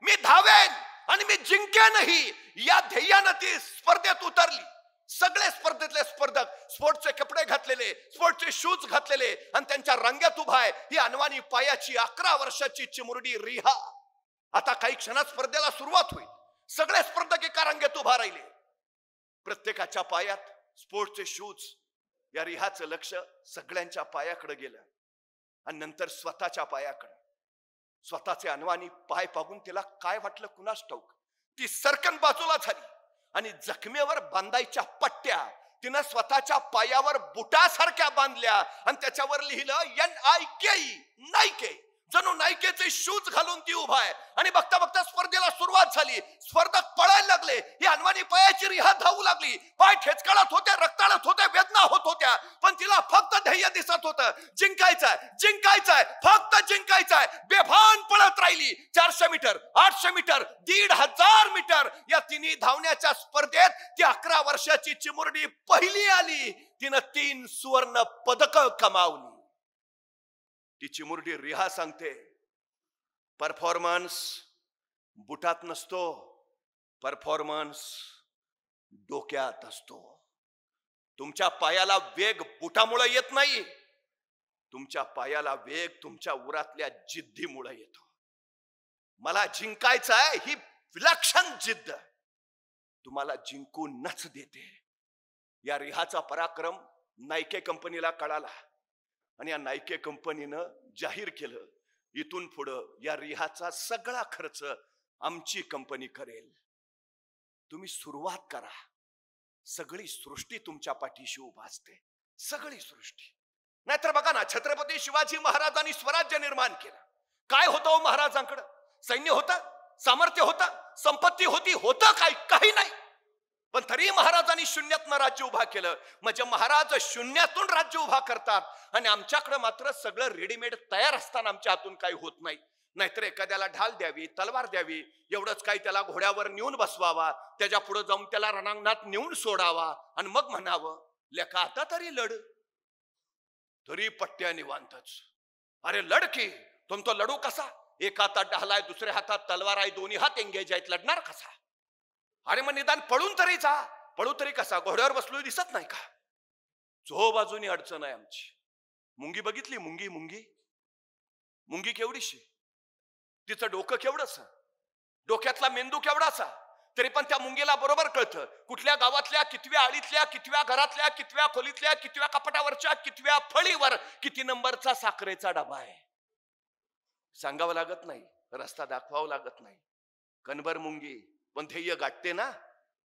मी धावेन आणि मी जिंकेनही, या ध्येयानं ती स्पर्धेत उतरली. सगळे स्पर्धेतले स्पर्धक स्पोर्ट्सचे कपडे घातलेले, स्पोर्ट्सचे शूज घातलेले आणि त्यांच्या रांगेत उभा आहे ही अनवाणी पायाची 11 वर्षाची चिमुरडी रिहा. आता काही क्षणात स्पर्धेला सुरुवात होईल. सगळे स्पर्धक एका रांगेत उभा राहिले. प्रत्येकाच्या पायात स्पोर्ट्सचे शूज. या रिहाचं लक्ष सगळ्यांच्या पायाकडे गेलं आणि नंतर स्वतःच्या पायाकडे. स्वतःचे अनवाणी पाय पाहून तिला काय वाटलं कुणास ठाऊक, ती सरकन बाजूला झाली आणि जखमेवर बांधायच्या पट्ट्या तिनं स्वतःच्या पायावर बुटासारख्या बांधल्या आणि त्याच्यावर लिहिलं NIKE, नाईके. जणू नायकेचे शूज घालून ती उभा आहे. आणि बघता बघता स्पर्धेला सुरुवात झाली. स्पर्धक पळायला लागले. ही अनवाणी पायाची रिहा धावू लागली. पाय ठेचकाळत होत्या, रक्ताळत होत्या, वेदना होत होत्या, पण तिला फक्त ध्येय दिसत होतं. जिंकायचंय, जिंकायचंय, फक्त जिंकायचंय. बेभान पळत राहिली. 400 मीटर, 800 मीटर, 1500 मीटर या तिन्ही धावण्याच्या स्पर्धेत ती 11 वर्षाची चिमुरडी पहिली आली. तिनं 3 सुवर्ण पदक कमावली. ती चिमुरडी रिहा सांगते, परफॉर्मन्स बुटात नसतो, परफॉर्मन्स डोक्यात असतो. तुमच्या पायाला वेग बुटामुळे येत नाही, तुमच्या पायाला वेग तुमच्या उरातल्या जिद्दीमुळे येतो. मला जिंकायचं आहे ही विलक्षण जिद्द तुम्हाला जिंकूनच देते. या रिहाचा पराक्रम नायके कंपनीला कळाला आणि या नायके कंपनीनं जाहीर केलं, इथून पुढं या रिहाचा सगळा खर्च आमची कंपनी करेल. तुम्ही सुरुवात करा. सगळी सृष्टी तुमच्या पाठीशी उभा असते, सगळी सृष्टी. नाहीतर बघा ना, छत्रपती शिवाजी महाराजांनी स्वराज्य निर्माण केलं. काय होतं महाराजांकडे? सैन्य होतं, सामर्थ्य होतं, संपत्ती होती, होतं काय? काही नाही. पण तरी महाराजांनी शून्यातनं राज्य उभा केलं. म्हणजे महाराज शून्यातून राज्य उभा करतात आणि आमच्याकडे मात्र सगळं रेडीमेड तयार असताना आमच्या हातून काही होत नाही. नाहीतर एखाद्याला ढाल द्यावी, तलवार द्यावी, एवढंच काही त्याला घोड्यावर नेऊन बसवावा, त्याच्या पुढे जाऊन त्याला रणांगणात नेऊन सोडावा आणि मग म्हणावं, लेका आता तरी लढ. तरी पट्ट्या निवांतच. अरे लढ की. तुम तो लढू कसा? एका हातात ढाल आहे, दुसऱ्या हातात तलवार आहे, दोन्ही हात एंगेज आहेत, लढणार कसा? अरे मग निदान पळून तरी जा. पळू तरी कसा? घोड्यावर बसलो दिसत नाही का? जो बाजूनी अडचण आहे आमची. मुंगी बघितली? मुंगी मुंगी मुंगी केवढीशी, तिचं डोकं केवढंच, डोक्यातला मेंदू केवढाचा. तरी पण त्या मुंगीला बरोबर कळतं कुठल्या गावातल्या, कितव्या आळीतल्या, कितव्या घरातल्या, कितव्या खोलीतल्या, कितव्या कपाटावरच्या, कितव्या फळीवर किती नंबरचा साखरेचा डबा आहे. सांगावं लागत नाही, रस्ता दाखवावं लागत नाही. कणभर मुंगी पण ध्येय गाठते ना.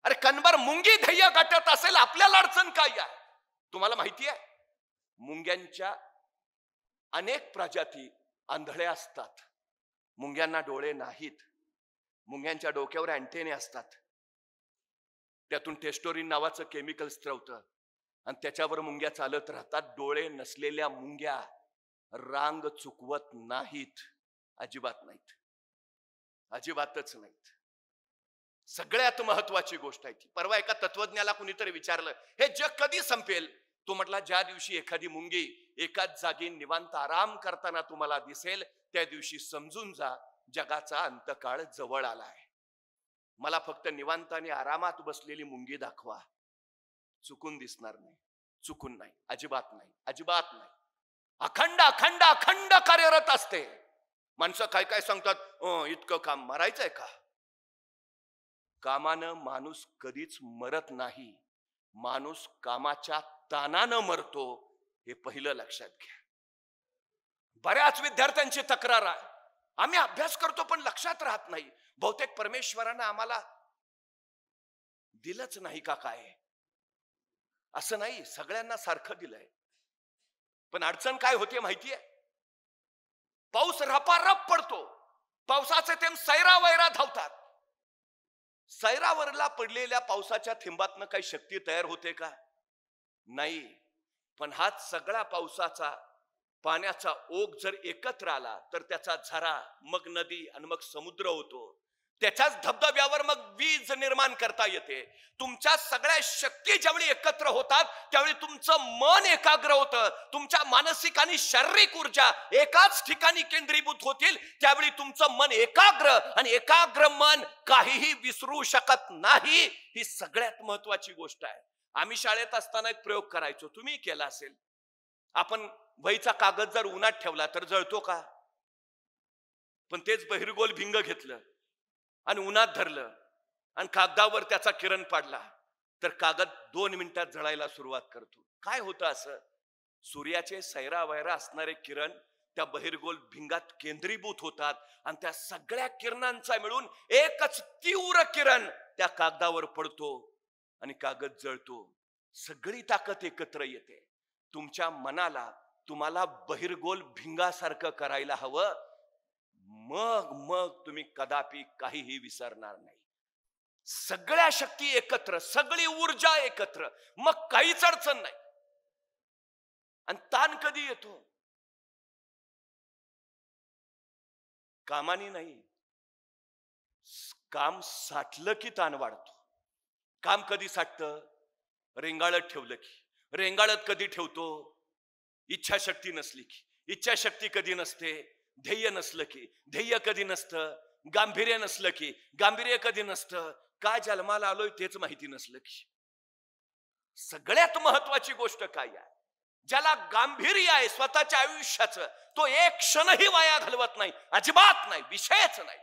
अरे कणभर मुंगी ध्येय गाठत असेल, आपल्याला अडचण काय आहे? तुम्हाला माहिती आहे, मुंग्यांच्या अनेक प्रजाती आंधळ्या असतात. मुंग्यांना डोळे नाहीत. मुंग्यांच्या डोक्यावर अँटेने असतात. त्यातून टेस्टोरिन नावाचं केमिकल स्त्रवतं आणि त्याच्यावर मुंग्या चालत राहतात. डोळे नसलेल्या मुंग्या रांग चुकवत नाहीत, अजिबात नाहीत, अजिबातच नाहीत. सगळ्यात महत्वाची गोष्ट आहे ती. परवा एका तत्वज्ञाला कुणीतरी विचारलं, हे जग कधी संपेल? तो म्हटला, ज्या दिवशी एखादी मुंगी एकाच जागी निवांत आराम करताना तुम्हाला दिसेल, त्या दिवशी समजून जा जगाचा अंतकाळ जवळ आलाय. मला फक्त निवांत आणि आरामात बसलेली मुंगी दाखवा. चुकून दिसणार नाही, चुकून नाही, अजिबात नाही, अजिबात नाही. अखंड अखंड अखंड कार्यरत असते. माणसं काय काय सांगतात, इतकं काम मरायचंय का? कामानं माणूस कधीच मरत नाही. माणूस कामाच्या ताणानं मरतो, हे पहिलं लक्षात घ्या. बऱ्याच विद्यार्थ्यांची तक्रार आहे, आम्ही अभ्यास करतो पण लक्षात राहत नाही. बहुतेक परमेश्वरानं आम्हाला दिलंच नाही का काय? असं नाही, सगळ्यांना सारखं दिलंय. पण अडचण काय होते माहितीये? पाऊस रपारप पडतो, पावसाचे थेंब सैरावैरा धावतात. सैरावरला पडलेल्या पावसाच्या थेंबातनं काही शक्ती तयार होते का? नाही. पण हाच सगळा पावसाचा पाण्याचा ओघ जर एकत्र आला तर त्याचा झरा, मग नदी आणि मग समुद्र होतो. त्याच्याच धबधब्यावर मग वीज निर्माण करता येते. तुमच्या सगळ्या शक्ती ज्यावेळी एकत्र होतात त्यावेळी तुमचं मन एकाग्र होतं. तुमच्या मानसिक आणि शारीरिक ऊर्जा एकाच ठिकाणी केंद्रीभूत होतील. त्यावेळी तुमचं मन एकाग्र, आणि एकाग्र मन काहीही विसरू शकत नाही. ही सगळ्यात महत्वाची गोष्ट आहे. आम्ही शाळेत असताना एक प्रयोग करायचो, तुम्ही केला असेल. आपण वहीचा कागद जर उन्हात ठेवला तर जळतो का? पण तेच बहिरगोल भिंग घेतलं आणि उन्हात धरलं आणि कागदावर त्याचा किरण पाडला तर कागद 2 मिनिटात जळायला सुरुवात करतो. काय होतं असं? सूर्याचे सैरावैरा असणारे किरण त्या बहिरगोल भिंगात केंद्रीभूत होतात आणि त्या सगळ्या किरणांचा मिळून एकच तीव्र किरण त्या कागदावर पडतो आणि कागद जळतो. सगळी ताकद एकत्र येते. तुमच्या मनाला, तुम्हाला बहिरगोल भिंगासारखं करायला हवं. मग मग तुम्ही कदापि काहीही विसरणार नाही. सगळ्या शक्ती एकत्र, सगळी ऊर्जा एकत्र, मग काहीच अडचण नाही. आणि ताण कधी येतो? कामानी नाही. काम साठलं की ताण वाढतो. काम कधी साठतं? रेंगाळत ठेवलं की. रेंगाळत कधी ठेवतो? इच्छाशक्ती नसली की. इच्छाशक्ती कधी नसते? ध्येय नसलं की. ध्येय कधी नसतं? गांभीर्य नसलं की. गांभीर्य कधी नसतं? काय जन्माला आलोय तेच माहिती नसलं की. सगळ्यात महत्वाची गोष्ट काय आहे? ज्याला गांभीर्य आहे स्वतःच्या आयुष्याचं, तो एक क्षणही वाया घालवत नाही. अजिबात नाही, विषयच नाही.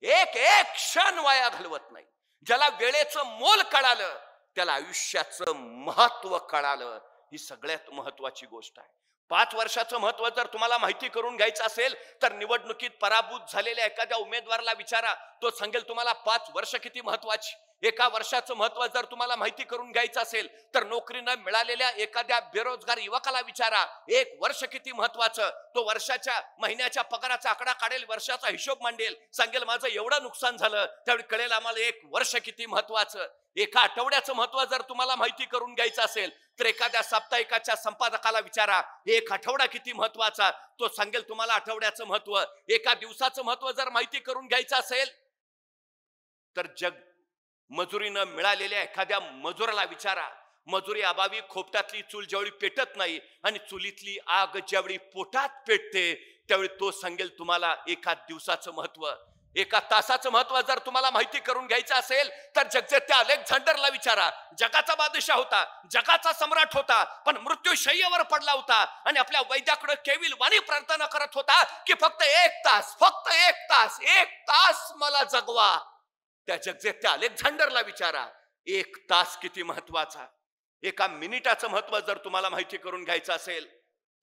एक एक क्षण वाया घालवत नाही. ज्याला वेळेचं मोल कळालं, त्याला आयुष्याचं महत्व कळालं. ही सगळ्यात महत्वाची गोष्ट आहे. 5 वर्षाचं महत्व जर तुम्हाला माहिती करून घ्यायचं असेल तर निवडणुकीत पराभूत झालेल्या एखाद्या उमेदवाराला विचारा, तो सांगेल तुम्हाला 5 वर्ष किती महत्वाची. 1 वर्षाचं महत्व जर तुम्हाला माहिती करून घ्यायचं असेल तर नोकरीनं मिळालेल्या एखाद्या बेरोजगार युवकाला विचारा, 1 वर्ष किती महत्वाचं. तो वर्षाच्या महिन्याच्या पगाराचा आकडा काढेल, वर्षाचा हिशोब मांडेल, सांगेल माझं एवढं नुकसान झालं. त्यावेळी कळेल आम्हाला 1 वर्ष किती महत्वाचं. 1 आठवड्याचं महत्व जर तुम्हाला माहिती करून घ्यायचं असेल तर एखाद्या साप्ताहिकाच्या संपादकाला विचारा, 1 आठवडा किती महत्वाचा. तो सांगेल तुम्हाला आठवड्याचं महत्व. 1 दिवसाचं महत्व जर माहिती करून घ्यायचं असेल तर मजुरीनं मिळालेल्या एखाद्या मजुराला विचारा. मजुरी अभावी खोपटातली चूल ज्यावेळी पेटत नाही आणि चुलीतली आग ज्यावेळी पोटात पेटते त्यावेळी तो सांगेल तुम्हाला 1 दिवसाचं महत्व. 1 तासाचं महत्व जर तुम्हाला माहिती करून घ्यायचं असेल तर जगजेत्या अलेक्झांडरला विचारा. जगाचा बादशाह होता, जगाचा सम्राट होता, पण मृत्यूशय्येवर पडला होता आणि आपल्या वैद्याकडे केविल वाणी प्रार्थना करत होता की फक्त 1 तास, फक्त 1 तास, 1 तास मला जगवा. त्या जगजेत्या अलेक्झांडरला विचारा 1 तास किती महत्वाचा. 1 मिनिटाचं महत्व जर तुम्हाला माहिती करून घ्यायचं असेल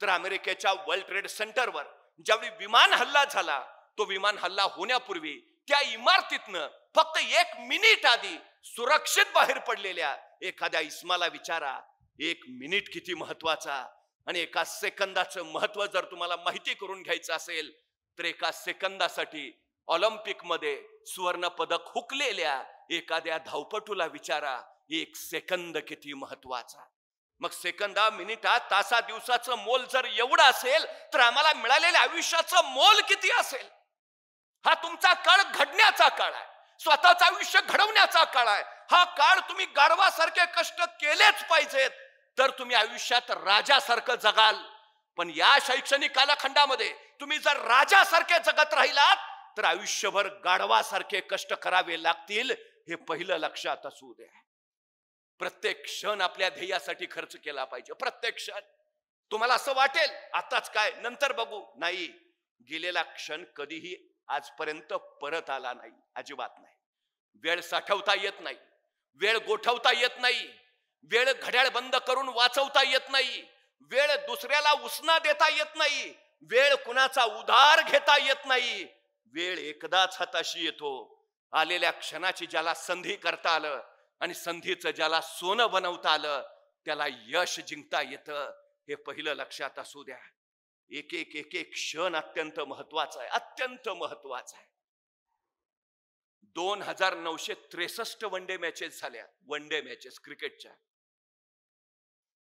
तर अमेरिकेच्या वर्ल्ड ट्रेड सेंटरवर ज्यावेळी विमान हल्ला झाला, तो विमान हल्ला होण्यापूर्वी त्या इमारतीतनं फक्त 1 मिनिट आधी सुरक्षित बाहेर पडलेल्या एखाद्या इस्माला विचारा 1 मिनिट किती महत्वाचा. आणि 1 सेकंदाचं महत्व जर तुम्हाला माहिती करून घ्यायचं असेल तर 1 सेकंदासाठी ऑलिम्पिक मध्ये सुवर्ण पदक हुकलेल्या एखाद्या धावपटूला विचारा 1 सेकंद किती महत्वाचा. मग सेकंदा, मिनिटा, तासा, दिवसाचं मोल जर एवढं असेल तर आम्हाला मिळालेल्या आयुष्याचं मोल किती असेल. हा तुमचा काळ घडण्याचा काळ आहे, स्वतःचं आयुष्य घडवण्याचा काळ आहे. हा काळ तुम्ही गाढवासारखे कष्ट केलेच पाहिजेत तर तुम्ही आयुष्यात राजासारखं जगाल. पण या शैक्षणिक कालखंडामध्ये तुम्ही जर राजासारखे जगत राहिलात तर आयुष्यभर गाढवासारखे कष्ट करावे लागतील. हे पहिलं लक्षात असू द्या. प्रत्येक क्षण आपल्या ध्येयासाठी खर्च केला पाहिजे. प्रत्येक क्षण. तुम्हाला असं वाटेल आताच काय, नंतर बघू, नाही. गेलेला क्षण कधीही आजपर्यंत परत आला नाही, अजिबात नाही. वेळ साठवता येत नाही, वेळ गोठवता येत नाही, वेळ घड्याळ बंद करून वाचवता येत नाही, वेळ दुसऱ्याला उसना देता येत नाही, वेळ कुणाचा उधार घेता येत नाही. वेळ एकदाच हाताशी येतो. आलेल्या क्षणाची ज्याला संधी करता आलं आणि संधीचं ज्याला सोनं बनवता आलं त्याला यश जिंकता येतं. हे पहिलं लक्षात असू द्या. एक एक एक एक क्षण अत्यंत महत्वाचा आहे, अत्यंत महत्वाचा आहे. 2963 वनडे मॅचेस झाल्या, वनडे मॅचेस क्रिकेटच्या.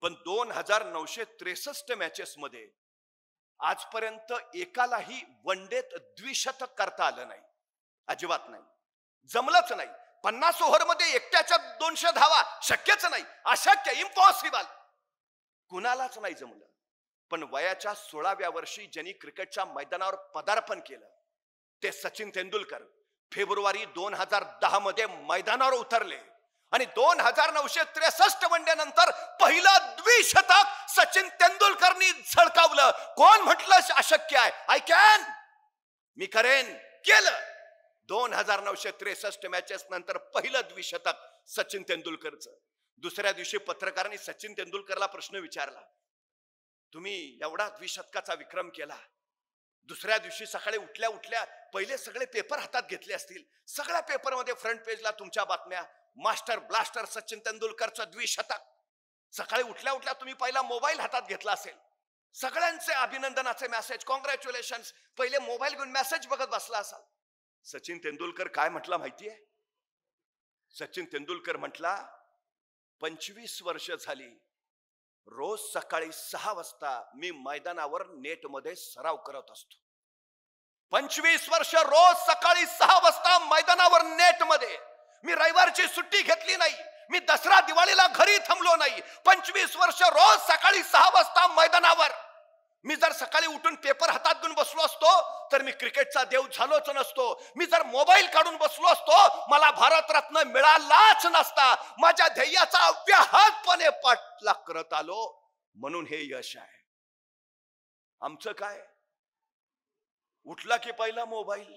पण 2963 मॅचेस मध्ये आजपर्यंत एकालाही वनडेत द्विशतक करता आलं नाही, अजिबात नाही, जमलंच नाही. 50 ओव्हर मध्ये एकट्याच्या 200 धावा शक्यच नाही, अशक्य, इम्पॉसिबल, कुणालाच नाही जमलं. पण वयाच्या 16व्या वर्षी ज्यांनी क्रिकेटच्या मैदानावर पदार्पण केलं ते सचिन तेंडुलकर फेब्रुवारी 2010 मध्ये मैदानावर उतरले आणि 2963 वनडे नंतर पहिलं द्विशतक सचिन तेंडुलकरनी झळकावलं. कोण म्हटलं अशक्य आहे? आय कॅन, मी करेन, केलं. 2963 मॅचेस नंतर पहिलं द्विशतक सचिन तेंडुलकरचं. दुसऱ्या दिवशी पत्रकारांनी सचिन तेंडुलकरला प्रश्न विचारला, तुम्ही एवढा द्विशतकाचा विक्रम केला, दुसऱ्या दिवशी सकाळी उठल्या उठल्या पहिले सगळे पेपर हातात घेतले असतील, सगळ्या पेपरमध्ये फ्रंट पेजला तुमच्या बातम्या, मास्टर ब्लास्टर सचिन तेंडुलकरचं द्विशतक. सकाळी उठल्या उठल्या तुम्ही पहिला मोबाईल हातात घेतला असेल, सगळ्यांचे अभिनंदनाचे मेसेज, कॉंग्रॅच्युलेशन. पहिले मोबाईल घेऊन मेसेज बघत बसला असाल. सचिन तेंडुलकर काय म्हटला माहितीये? सचिन तेंडुलकर म्हटला, 25 वर्ष झाली रोज सकाळी 6 वाजता मी मैदानावर नेटमध्ये सराव करत असतो. 25 वर्ष रोज सकाळी 6 वाजता मैदानावर नेटमध्ये. मी रविवारची सुट्टी घेतली नाही. मी दसरा दिवाळीला घरी थांबलो नाही. 25 वर्ष रोज सकाळी 6 वाजता मैदानावर. मी जर सकाळी उठून पेपर हातात घेऊन बसलो असतो तर मी क्रिकेटचा देव झालोच नसतो. मी जर मोबाईल काढून बसलो असतो मला भारतरत्न मिळालाच नसता. माझ्या ध्येयाचा अव्याहतपणे पाठलाग करत आलो म्हणून हे यश आहे. आमचं काय? उठला की पहिला मोबाईल.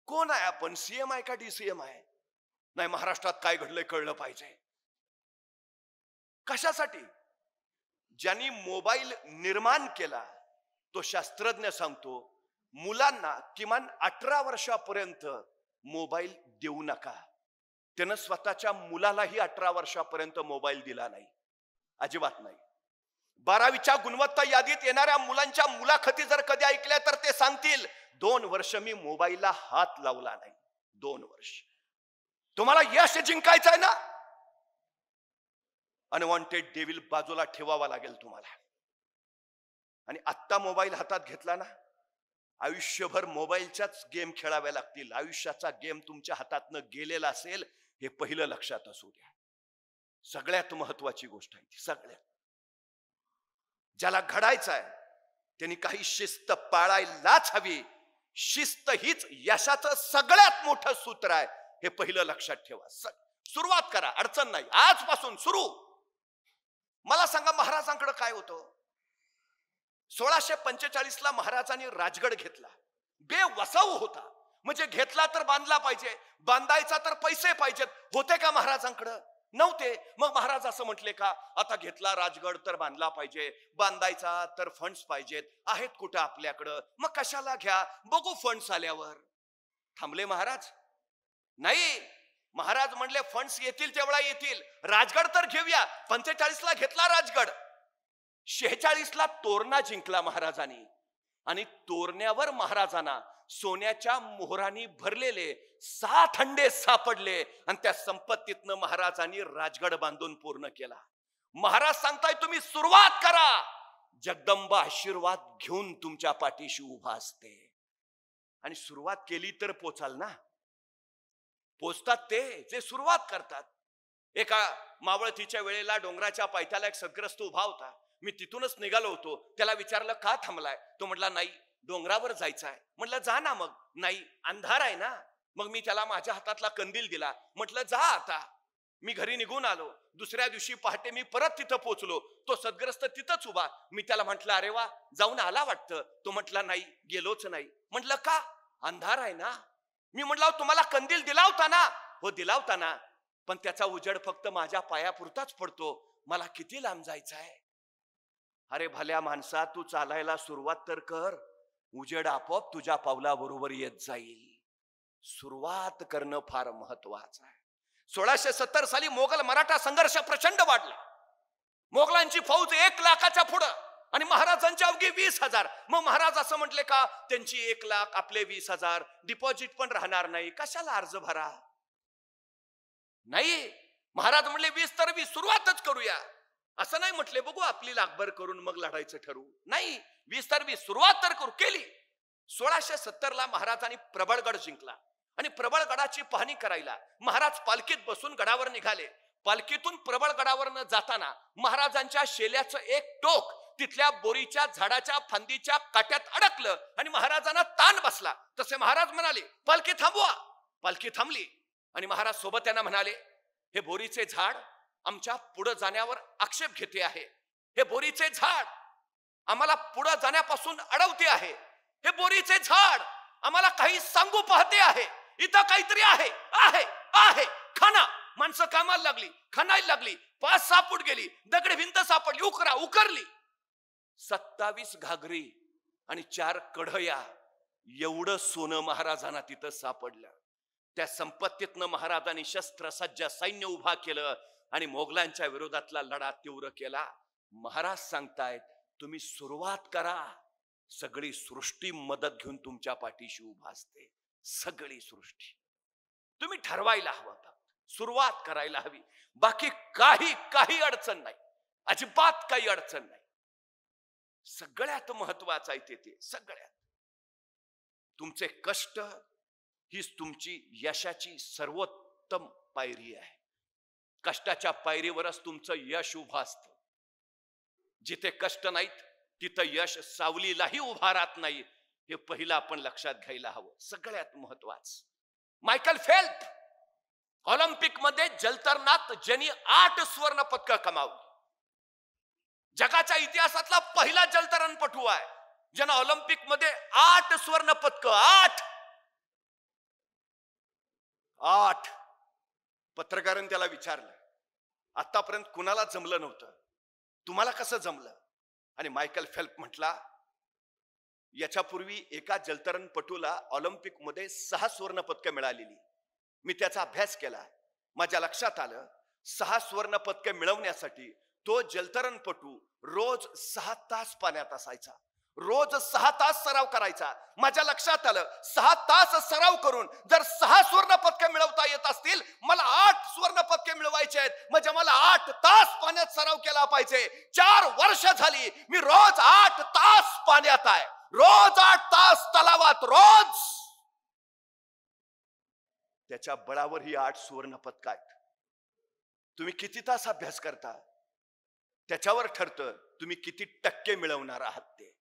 कोण आहे आपण? सीएम आहे का डीसीएम आहे? नाही, महाराष्ट्रात काय घडलंय कळलं पाहिजे. कशासाठी? ज्यांनी मोबाईल निर्माण केला तो शास्त्रज्ञ सांगतो मुलांना किमान 18 वर्षापर्यंत मोबाईल देऊ नका. त्यानं स्वतःच्या मुलालाही 18 वर्षापर्यंत मोबाईल दिला नाही, अजिबात नाही. 12वीच्या गुणवत्ता यादीत येणाऱ्या मुलांच्या मुलाखती जर कधी ऐकल्या तर ते सांगतील 2 वर्ष मी मोबाईलला हात लावला नाही. 2 वर्ष. तुम्हाला यश जिंकायचं आहे ना, अनवॉन्टेड डेव्हिल बाजूला ठेवावा लागेल तुम्हाला. आणि आत्ता मोबाईल हातात घेतला ना, आयुष्यभर मोबाईलच्याच गेम खेळाव्या लागतील. आयुष्याचा गेम तुमच्या हातातनं गेलेला असेल हे पहिलं लक्षात असू द्या. सगळ्यात महत्वाची गोष्ट आहे ती. सगळ्यात ज्याला घडायचं आहे त्यांनी काही शिस्त पाळायलाच हवी. शिस्त हीच यशाचं सगळ्यात मोठं सूत्र आहे हे पहिलं लक्षात ठेवा. सुरुवात करा, अडचण नाही, आजपासून सुरू. मला सांगा महाराजांकडे काय होतं? 1645 ला महाराजांनी राजगड घेतला. बेवसाऊ होता. म्हणजे घेतला तर बांधला पाहिजे, बांधायचा तर पैसे पाहिजेत. होते का महाराजांकडे? नव्हते. मग महाराज असं म्हटले का आता घेतला राजगड तर बांधला पाहिजे, बांधायचा तर फंड्स पाहिजेत. आहेत कुठं आपल्याकडं? मग कशाला घ्या, बघू फंड्स आल्यावर. थांबले महाराज? नाही. महाराज म्हणले फंड्स येतील तेवढा येतील, राजगड तर घेऊया. 45 ला घेतला राजगड. 46 ला तोरणा जिंकला महाराजांनी. आणि तोरण्यावर महाराजांना सोन्याच्या मोहरांनी भरलेले 7 हंडे सापडले आणि त्या संपत्तीतनं महाराजांनी राजगड बांधून पूर्ण केला. महाराज सांगताय तुम्ही सुरुवात करा. जगदंबा आशीर्वाद घेऊन तुमच्या पाठीशी उभा असते. आणि सुरुवात केली तर पोचाल ना. पोचतात ते जे सुरुवात करतात. एका मावळतीच्या वेळेला डोंगराच्या पायथ्याला एक सद्ग्रस्त उभा होता. मी तिथूनच निघालो होतो. त्याला विचारलं का थांबलाय? तो म्हटला नाही, डोंगरावर जायचं आहे. म्हटलं जा ना. मग नाही, अंधार आहे ना. मग मी त्याला माझ्या हातातला कंदील दिला. म्हटलं जा आता. मी घरी निघून आलो. दुसऱ्या दिवशी पहाटे मी परत तिथं पोहोचलो. तो सद्ग्रस्त तिथंच उभा. मी त्याला म्हटलं अरे वा, जाऊन आला वाटतं. तो म्हटला नाही, गेलोच नाही. म्हटलं का? अंधार आहे ना. मी म्हटलं तुम्हाला कंदील दिला होता ना. हो दिला होता ना, पण त्याचा उजेड फक्त माझ्या पायापुरताच पडतो. मला किती लांब जायचं आहे? अरे भल्या माणसा, तू चालायला सुरुवात तर कर. उजेड आपोआप तुझ्या पावलाबरोबर येत जाईल. सुरुवात करणं फार महत्वाचं आहे. 1670 साली मोगल मराठा संघर्ष प्रचंड वाढला. मोगलांची फौज 1 लाखाच्या पुढं आणि महाराजांची अवघी 20,000. मग महाराज असं म्हटले का त्यांची 1 लाख आपले 20,000, डिपॉझिट पण राहणार नाही, कशाला अर्ज भरा? नाही. महाराज म्हणले 20 तर 20, सुरुवातच करूया. असं नाही म्हटले बघू आपली लाखभर करून मग लढायचं ठरवू. नाही, 20 तर 20, सुरुवात तर करू. केली. 1670 ला महाराजांनी प्रबळगड जिंकला आणि प्रबळगडाची पाहणी करायला महाराज पालखीत बसून गडावर निघाले. पालखीतून प्रबळगडावर न जाताना महाराजांच्या शेल्याचं एक टोक तिथल्या बोरीच्या झाडाच्या फांदीच्या काट्यात अडकलं आणि महाराजांना ताण बसला. तसे महाराज म्हणाले पालखी थांबवा. पालखी थांबली आणि महाराज सोबत त्यांना म्हणाले हे बोरीचे झाड आमच्या पुढे जाण्यावर आक्षेप घेते आहे. हे बोरीचे झाड आम्हाला पुढे जाण्यापासून अडवते आहे. हे बोरीचे झाड आम्हाला काही सांगू पाहते आहे. इथं काहीतरी आहे आहे आहे. खाना. माणसं कामाला लागली, खाणायला लागली. 5-6 फूट गेली, दगडी भिंत सापडली, उकरली. 27 घागरी आणि 4 कढया एवढं सोनं महाराजांना तिथं सापडलं. त्या संपत्तीतनं महाराजांनी शस्त्रसज्ज सैन्य उभा केलं आणि मोगलांच्या विरोधातला लढा तीव्र केला. महाराज सांगतायत तुम्ही सुरुवात करा. सगळी सृष्टी मदत घेऊन तुमच्या पाठीशी उभा असते. सगळी सृष्टी. तुम्ही ठरवायला हवं, सुरुवात करायला हवी. बाकी काही अडचण नाही, अजिबात काही अडचण नाही. सगळ्यात महत्वाचं आहे ते सगळ्यात. तुमचे कष्ट हीच तुमची यशाची सर्वोत्तम पायरी आहे. कष्टाच्या पायरीवरच तुमचं यश उभं असतं. जिथे कष्ट नाहीत तिथं यश सावलीलाही उभा राहत नाही. हे पहिलं आपण लक्षात घ्यायला हवं. सगळ्यात महत्वाचं. मायकल फेल्प ऑलिम्पिक मध्ये जलतरणात ज्यांनी 8 स्वर्ण पदक कमावली. जगाच्या इतिहासातला पहिला जलतरणपटू आहे ज्यानं ऑलिम्पिक मध्ये 8 स्वर्ण पदक. 8. पत्रकारांनी त्याला विचारलं, आतापर्यंत कुणाला जमलं नव्हतं, तुम्हाला कसं जमलं? आणि मायकल फेल्प म्हटला, याच्यापूर्वी एका जलतरणपटूला ऑलिम्पिक मध्ये 6 स्वर्ण पदक मिळालेली. मी त्याचा अभ्यास केला. माझ्या लक्षात आलं 6 स्वर्ण पदक मिळवण्यासाठी तो जलतरणपटू रोज 6 तास पाण्यात असायचा. रोज 6 तास सराव करायचा. माझ्या लक्षात आलं 6 तास सराव करून जर 6 स्वर्ण पदक मिळवता येत असतील, मला 8 स्वर्ण पदक मिळवायचे आहेत. म्हणजे मला 8 तास पाण्यात सराव केला पाहिजे. 4 वर्ष झाली मी रोज 8 तास पाण्यात आहे. रोज 8 तास तलावात रोज. त्याच्या बळावर ही 8 सुवर्ण पदक आहेत. तुम्ही किती तास अभ्यास करता त्याच्यावर ठरतं तुम्ही किती टक्के मिळवणार आहात ते.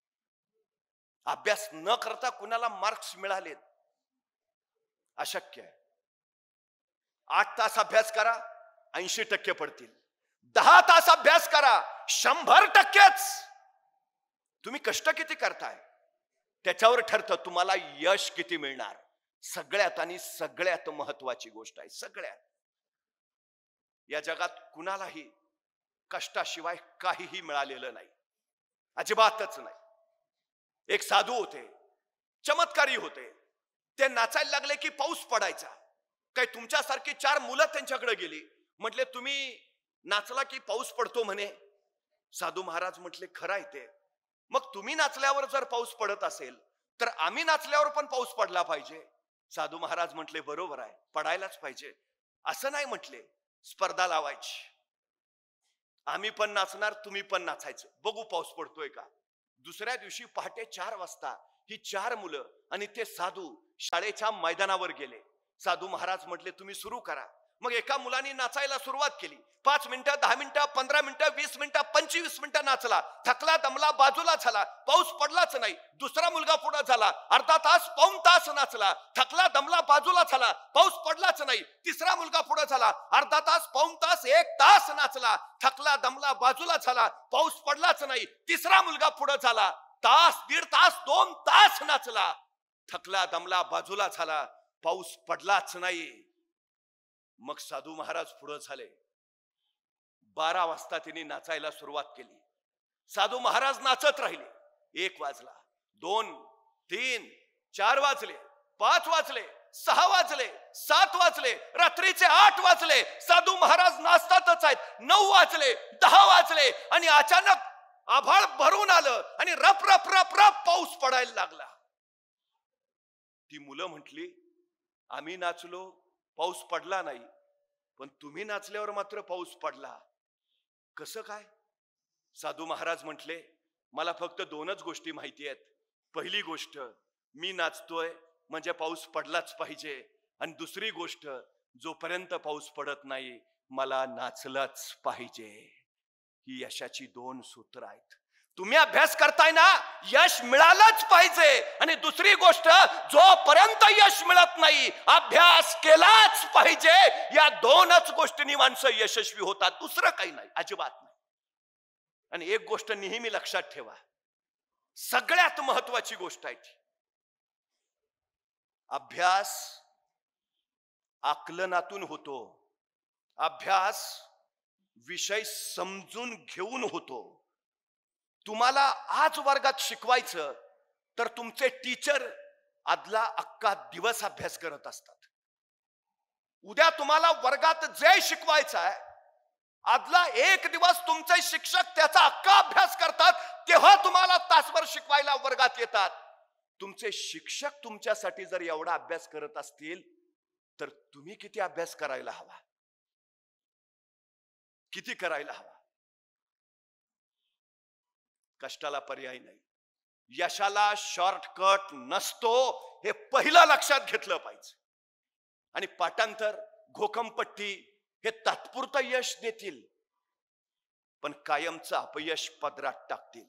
अभ्यास न करता कुणाला मार्क्स मिळालेत अशक्य आहे. 8 तास अभ्यास करा 80% पडतील. 10 तास अभ्यास करा 100%च. तुम्ही कष्ट किती करताय त्याच्यावर ठरतं तुम्हाला यश किती मिळणार. सगळ्यात आणि सगळ्यात महत्वाची गोष्ट आहे. सगळ्यात या जगात कुणालाही कष्टाशिवाय काहीही मिळालेलं नाही, अजिबातच नाही. एक साधू होते, चमत्कारी होते. ते नाचायला लागले की पाऊस पडायचा. काय तुमच्यासारखी 4 मुलं त्यांच्याकडे गेली. म्हटले तुम्ही नाचला की पाऊस पडतो म्हणे. साधू महाराज म्हटले खरं आहे ते. मग तुम्ही नाचल्यावर जर पाऊस पडत असेल तर आम्ही नाचल्यावर पण पाऊस पडला पाहिजे. साधू महाराज म्हटले बरोबर आहे, पडायलाच पाहिजे. असं नाही म्हटले, स्पर्धा लावायची. आम्ही पण नाचणार, तुम्ही पण नाचायचं, बघू पाऊस पडतोय का. दुसऱ्या दिवशी पहाटे 4 वाजता ही 4 मुलं आणि ते साधू शाळेच्या मैदानावर गेले. साधू महाराज म्हटले तुम्ही सुरू करा. मग एका मुलाने नाचायला सुरुवात केली. 5 मिनिटं, 10 मिनिटं, 15 मिनिटं, 20 मिनिटं, 25 मिनिटं नाचला. थकला दमला बाजूला झाला. पाऊस पडलाच नाही. दुसरा मुलगा पुढे झाला. अर्धा तास पाऊण तास नाचला. थकला दमला बाजूला झाला. पाऊस पडलाच नाही. तिसरा मुलगा पुढे झाला. अर्धा तास पाऊण तास 1 तास नाचला. थकला दमला बाजूला झाला. पाऊस पडलाच नाही. तिसरा मुलगा पुढे झाला. तास, 1.5 तास, 2 तास नाचला. थकला दमला बाजूला झाला. पाऊस पडलाच नाही. मग साधू महाराज पुढे झाले. 12 वाजता त्यांनी नाचायला सुरुवात केली. साधू महाराज नाचत राहिले. 1 वाजला, 2, 3, 4 वाजले, 5 वाजले, 6 वाजले, 7 वाजले, रात्रीचे 8 वाजले. साधू महाराज नाचतातच आहेत. 9 वाजले, 10 वाजले आणि अचानक आभाळ भरून आलं आणि रप रप रप रप पाऊस पडायला लागला. ती मुलं म्हटली आम्ही नाचलो, पाऊस पडला नाही, पण तुम्ही नाचल्यावर मात्र पाऊस पडला. कसं काय? साधू महाराज म्हटले मला फक्त 2च गोष्टी माहिती आहेत. पहिली गोष्ट मी नाचतोय म्हणजे पाऊस पडलाच पाहिजे. आणि दुसरी गोष्ट जोपर्यंत पाऊस पडत नाही मला नाचलंच पाहिजे. ही यशाची 2 सूत्र आहेत. तुम्ही अभ्यास करताय ना, यश मिळालंच पाहिजे. आणि दुसरी गोष्ट जोपर्यंत यश मिळत नाही अभ्यास केलाच पाहिजे. या 2च गोष्टींनी माणसं यशस्वी होतात, दुसरं काही नाही, अजिबात नाही. आणि एक गोष्ट नेहमी लक्षात ठेवा, सगळ्यात महत्वाची गोष्ट आहे ती अभ्यास आकलनातून होतो. अभ्यास विषय समजून घेऊन होतो. तुम्हाला आज वर्गात शिकवायचं तर तुमचे टीचर आदला अख्खा दिवस अभ्यास करत असतात. उद्या तुम्हाला वर्गात जे शिकवायचं आहे आदला एक दिवस तुमचे शिक्षक त्याचा अख्खा अभ्यास करतात, तेव्हा तुम्हाला तासभर शिकवायला वर्गात येतात. तुमचे शिक्षक तुमच्यासाठी जर एवढा अभ्यास करत असतील तर तुम्ही किती अभ्यास करायला हवा, किती करायला हवा. कष्टाला पर्याय नाही, यशाला शॉर्टकट नसतो, हे पहिलं लक्षात घेतलं पाहिजे. आणि पाठांतर, घोकमपट्टी हे तात्पुरतं यश देतील, पण कायमचं अपयश पदरात टाकतील.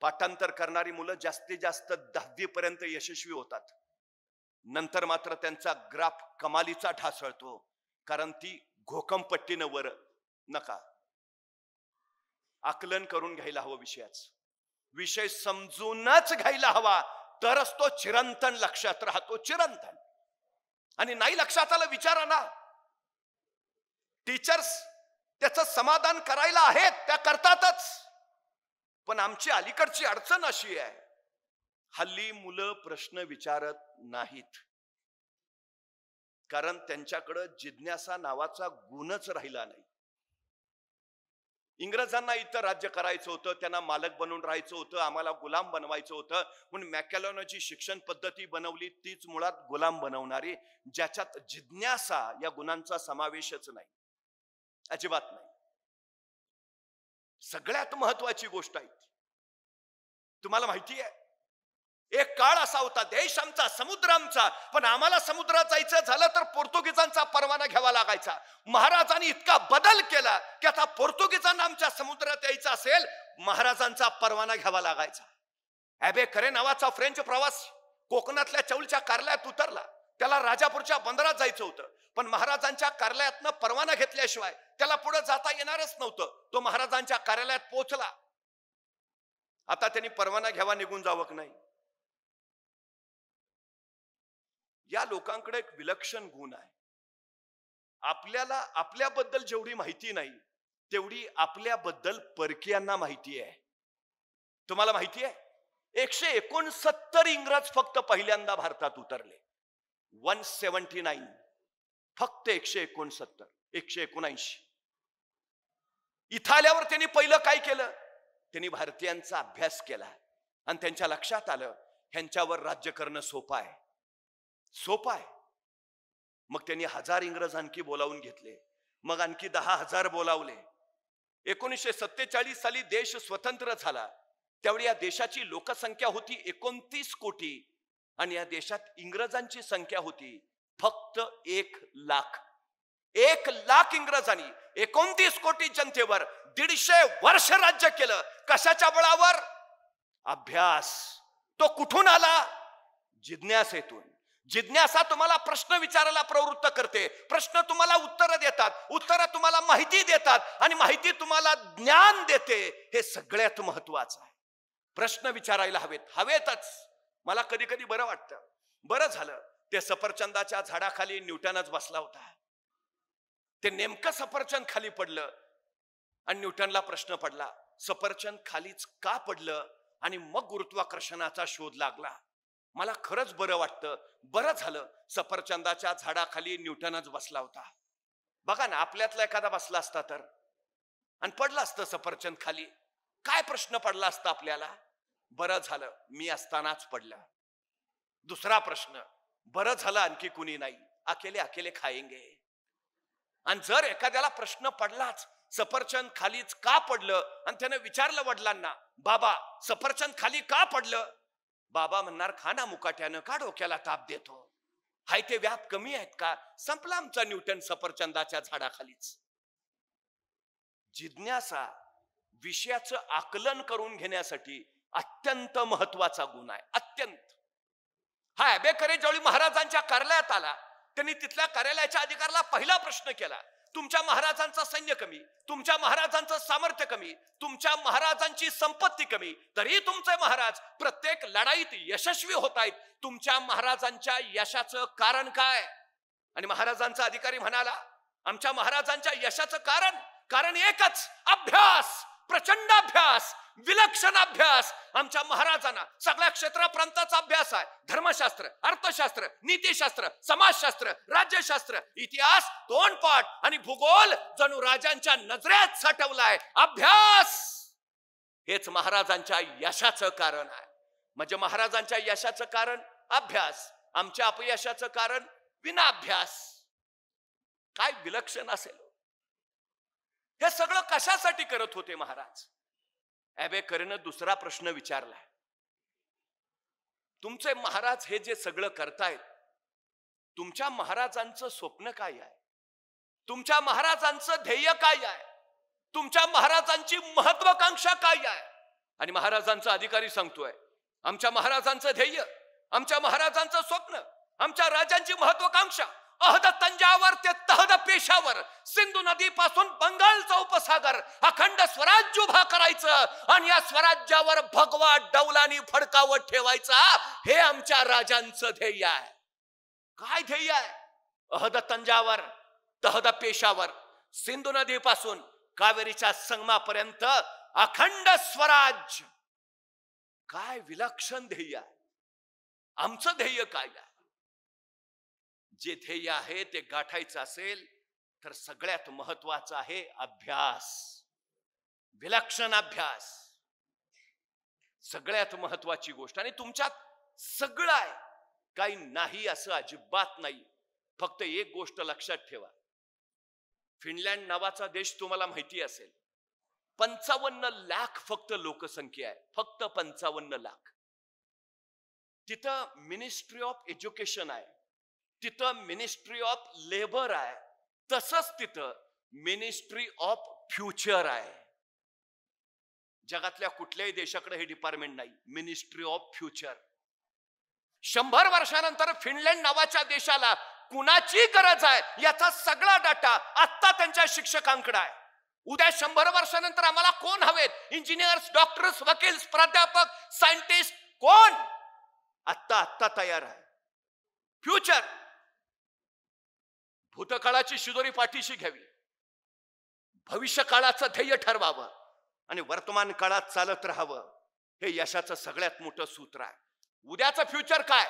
पाठांतर करणारी मुलं जास्तीत जास्त 10वी पर्यंत यशस्वी होतात. नंतर मात्र त्यांचा ग्राफ कमालीचा ढासळतो, कारण ती घोकमपट्टीनं वर नका. आकलन करून घ्यायला हवं विषयाचं, विषय समजूनच घ्यायला हवा, तरच तो चिरंतन लक्षात राहतो, चिरंतन. आणि नाही लक्षात आलं, विचारा ना, टीचर्स त्याचं समाधान करायला आहेत, त्या करतातच. पण आमची अलीकडची अडचण अशी आहे, हल्ली मुलं प्रश्न विचारत नाहीत, कारण त्यांच्याकडे जिज्ञासा नावाचा गुणच राहिला नाही. इंग्रजांना इथं राज्य करायचं होतं, त्यांना मालक बनवून राहायचं होतं, आम्हाला गुलाम बनवायचं होतं, म्हणून मॅकॅलॉनची शिक्षण पद्धती बनवली, तीच मुळात गुलाम बनवणारी, ज्याच्यात जिज्ञासा या गुणांचा समावेशच नाही, अजिबात नाही. सगळ्यात महत्वाची गोष्ट आहे, तुम्हाला माहिती आहे, एक काळ असा होता, देश आमचा, समुद्र आमचा, पण आम्हाला समुद्रात जायचं झालं तर पोर्तुगीजांचा परवाना घ्यावा लागायचा. महाराजांनी इतका बदल केला की आता पोर्तुगीजांना आमच्या समुद्रात यायचं असेल, महाराजांचा परवाना घ्यावा लागायचा. ॲबे करे नावाचा फ्रेंच प्रवासी कोकणातल्या चौलच्या कार्यालयात उतरला, त्याला राजापूरच्या बंदरात जायचं होतं, पण महाराजांच्या कार्यालयातनं परवाना घेतल्याशिवाय त्याला पुढे जाता येणारच नव्हतं. तो महाराजांच्या कार्यालयात पोहोचला, आता त्यांनी परवाना घ्यावा, निघून जावं की नाही. या लोकांकडे एक विलक्षण गुण आहे, आपल्याला आपल्याबद्दल जेवढी माहिती नाही तेवढी आपल्याबद्दल परकीयांना माहिती आहे. तुम्हाला माहिती आहे, 169 इंग्रज फक्त पहिल्यांदा भारतात उतरले. 179, फक्त 169, 179. इथं आल्यावर त्यांनी पहिलं काय केलं, त्यांनी भारतीयांचा अभ्यास केला आणि त्यांच्या लक्षात आलं ह्यांच्यावर राज्य करणं सोपं आहे, सोपं आहे. मग त्यांनी 1000 इंग्रज आणखी बोलावून घेतले, मग आणखी 10,000 बोलावले. 1947 साली देश स्वतंत्र झाला, त्यावेळी या देशाची लोकसंख्या होती 29 कोटी आणि या देशात इंग्रजांची संख्या होती फक्त 1 लाख. 1 लाख इंग्रजांनी 29 कोटी जनतेवर 150 वर्ष राज्य केलं. कशाच्या बळावर? अभ्यास. तो कुठून आला? जिज्ञासेतून. जिज्ञासा तुम्हाला प्रश्न विचारायला प्रवृत्त करते, प्रश्न तुम्हाला उत्तर देतात, उत्तर तुम्हाला माहिती देतात आणि माहिती तुम्हाला ज्ञान देते. हे सगळ्यात महत्वाचं आहे. प्रश्न विचारायला हवेतच. मला कधी कधी बरं वाटतं, बरं झालं ते सफरचंदाच्या झाडाखाली न्यूटनच बसला होता. ते नेमकं सफरचंद खाली पडलं आणि न्यूटनला प्रश्न पडला, सफरचंद खालीच का पडलं? आणि मग गुरुत्वाकर्षणाचा शोध लागला. मला खरंच बरं वाटतं, बरं झालं सफरचंदाच्या झाडाखाली न्यूटनच बसला होता. बघा ना, आपल्यातला एखादा बसला असता तर आणि पडला असतं सफरचंद खाली, काय प्रश्न पडला असता आपल्याला? बरं झालं मी असतानाच पडलं. दुसरा प्रश्न, बरं झालं आणखी कुणी नाही, अकेले अकेले खाएंगे. आणि जर एखाद्याला प्रश्न पडलाच, सफरचंद खालीच का पडलं, आणि त्याने विचारलं वडिलांना, बाबा सफरचंद खाली का पडलं? बाबा म्हणणार, खा ना मुकाट्यानं, का डोक्याला ताप देतो? हाय ते व्याप कमी आहेत का? संपला आमचा न्यूटन सफरचंदाच्या झाडाखालीच. जिज्ञासा विषयाचं आकलन करून घेण्यासाठी अत्यंत महत्वाचा गुण आहे, अत्यंत. हा ॲबेकरे ज्यावेळी महाराजांच्या कार्यालयात आला, त्यांनी तिथल्या कार्यालयाच्या अधिकाऱ्याला पहिला प्रश्न केला, तुमच्या महाराजांचं सैन्य कमी, तुमच्या महाराजांचं सामर्थ्य कमी, तुमच्या महाराजांची संपत्ती कमी, तरी तुमचे महाराज प्रत्येक लढाईत यशस्वी होत आहेत. तुमच्या महाराजांच्या यशाचं कारण काय? आणि महाराजांचा अधिकारी म्हणाला, आमच्या महाराजांच्या यशाचं कारण एकच, अभ्यास. प्रचंड अभ्यास, विलक्षण अभ्यास आमच्या महाराजांना सगळ्या क्षेत्र प्रांताचा अभ्यास आहे. धर्मशास्त्र, अर्थशास्त्र, नीतिशास्त्र, समाजशास्त्र, राज्यशास्त्र, इतिहास, तोंडपाठ आणि भूगोल जणू राजांच्या नजरेत साठवलाय. अभ्यास हेच महाराजांच्या यशाचं कारण आहे. म्हणजे महाराजांच्या यशाचं कारण अभ्यास, आमच्या अपयशाचं कारण विना अभ्यास. काय विलक्षण असेल. हे सगळं कशासाठी करत होते महाराज? ॲबेकरनं दुसरा प्रश्न विचारलाय. तुमचे महाराज हे जे सगळं करतायत, तुमच्या महाराजांचं स्वप्न काय आहे? तुमच्या महाराजांचं ध्येय काय आहे? तुमच्या महाराजांची महत्वाकांक्षा काय आहे? आणि महाराजांचा अधिकारी सांगतोय, आमच्या महाराजांचं ध्येय, आमच्या महाराजांचं स्वप्न, आमच्या राजांची महत्वाकांक्षा अहद तंजावर ते तहद पेशावर, सिंधू नदी पासून बंगालचा उपसागर अखंड स्वराज्य उभा करायचं आणि या स्वराज्यावर भगवा डौलानी फडकावत ठेवायचा, हे आमच्या राजांचं ध्येय आहे. काय ध्येय आहे? अहद तंजावर, तहद पेशावर, सिंधू नदी पासून कावेरीच्या संगमापर्यंत अखंड स्वराज्य. काय विलक्षण ध्येय आहे. आमचं ध्येय काय आहे? जे ध्येय आहे ते गाठायचं असेल तर सगळ्यात महत्वाचं आहे अभ्यास, विलक्षण अभ्यास. सगळ्यात महत्वाची गोष्ट. आणि तुमच्यात सगळं आहे, काही नाही असं अजिबात नाही. फक्त एक गोष्ट लक्षात ठेवा, फिनलँड नावाचा देश तुम्हाला माहिती असेल, 55 लाख फक्त लोकसंख्या आहे, फक्त 55 लाख. तिथं मिनिस्ट्री ऑफ एज्युकेशन आहे, तिथं मिनिस्ट्री ऑफ लेबर आहे, तसंच तिथं मिनिस्ट्री ऑफ फ्युचर आहे. जगातल्या कुठल्याही देशाकडे हे डिपार्टमेंट नाही, मिनिस्ट्री ऑफ फ्युचर. 100 वर्षानंतर फिनलँड नावाच्या देशाला कुणाची गरज आहे याचा सगळा डाटा आता त्यांच्या शिक्षकांकडे आहे. उद्या 100 वर्षानंतर आम्हाला कोण हवेत? इंजिनियर्स, डॉक्टर्स, वकील, प्राध्यापक, सायंटिस्ट, कोण? आत्ता तयार आहे. फ्युचर. भूतकाळाची शिदोरी पाठीशी घ्यावी, भविष्य काळाचं ध्येय ठरवावं आणि वर्तमान काळात चालत राहावं. हे यशाचं सगळ्यात मोठं सूत्र आहे. उद्याचं फ्युचर काय,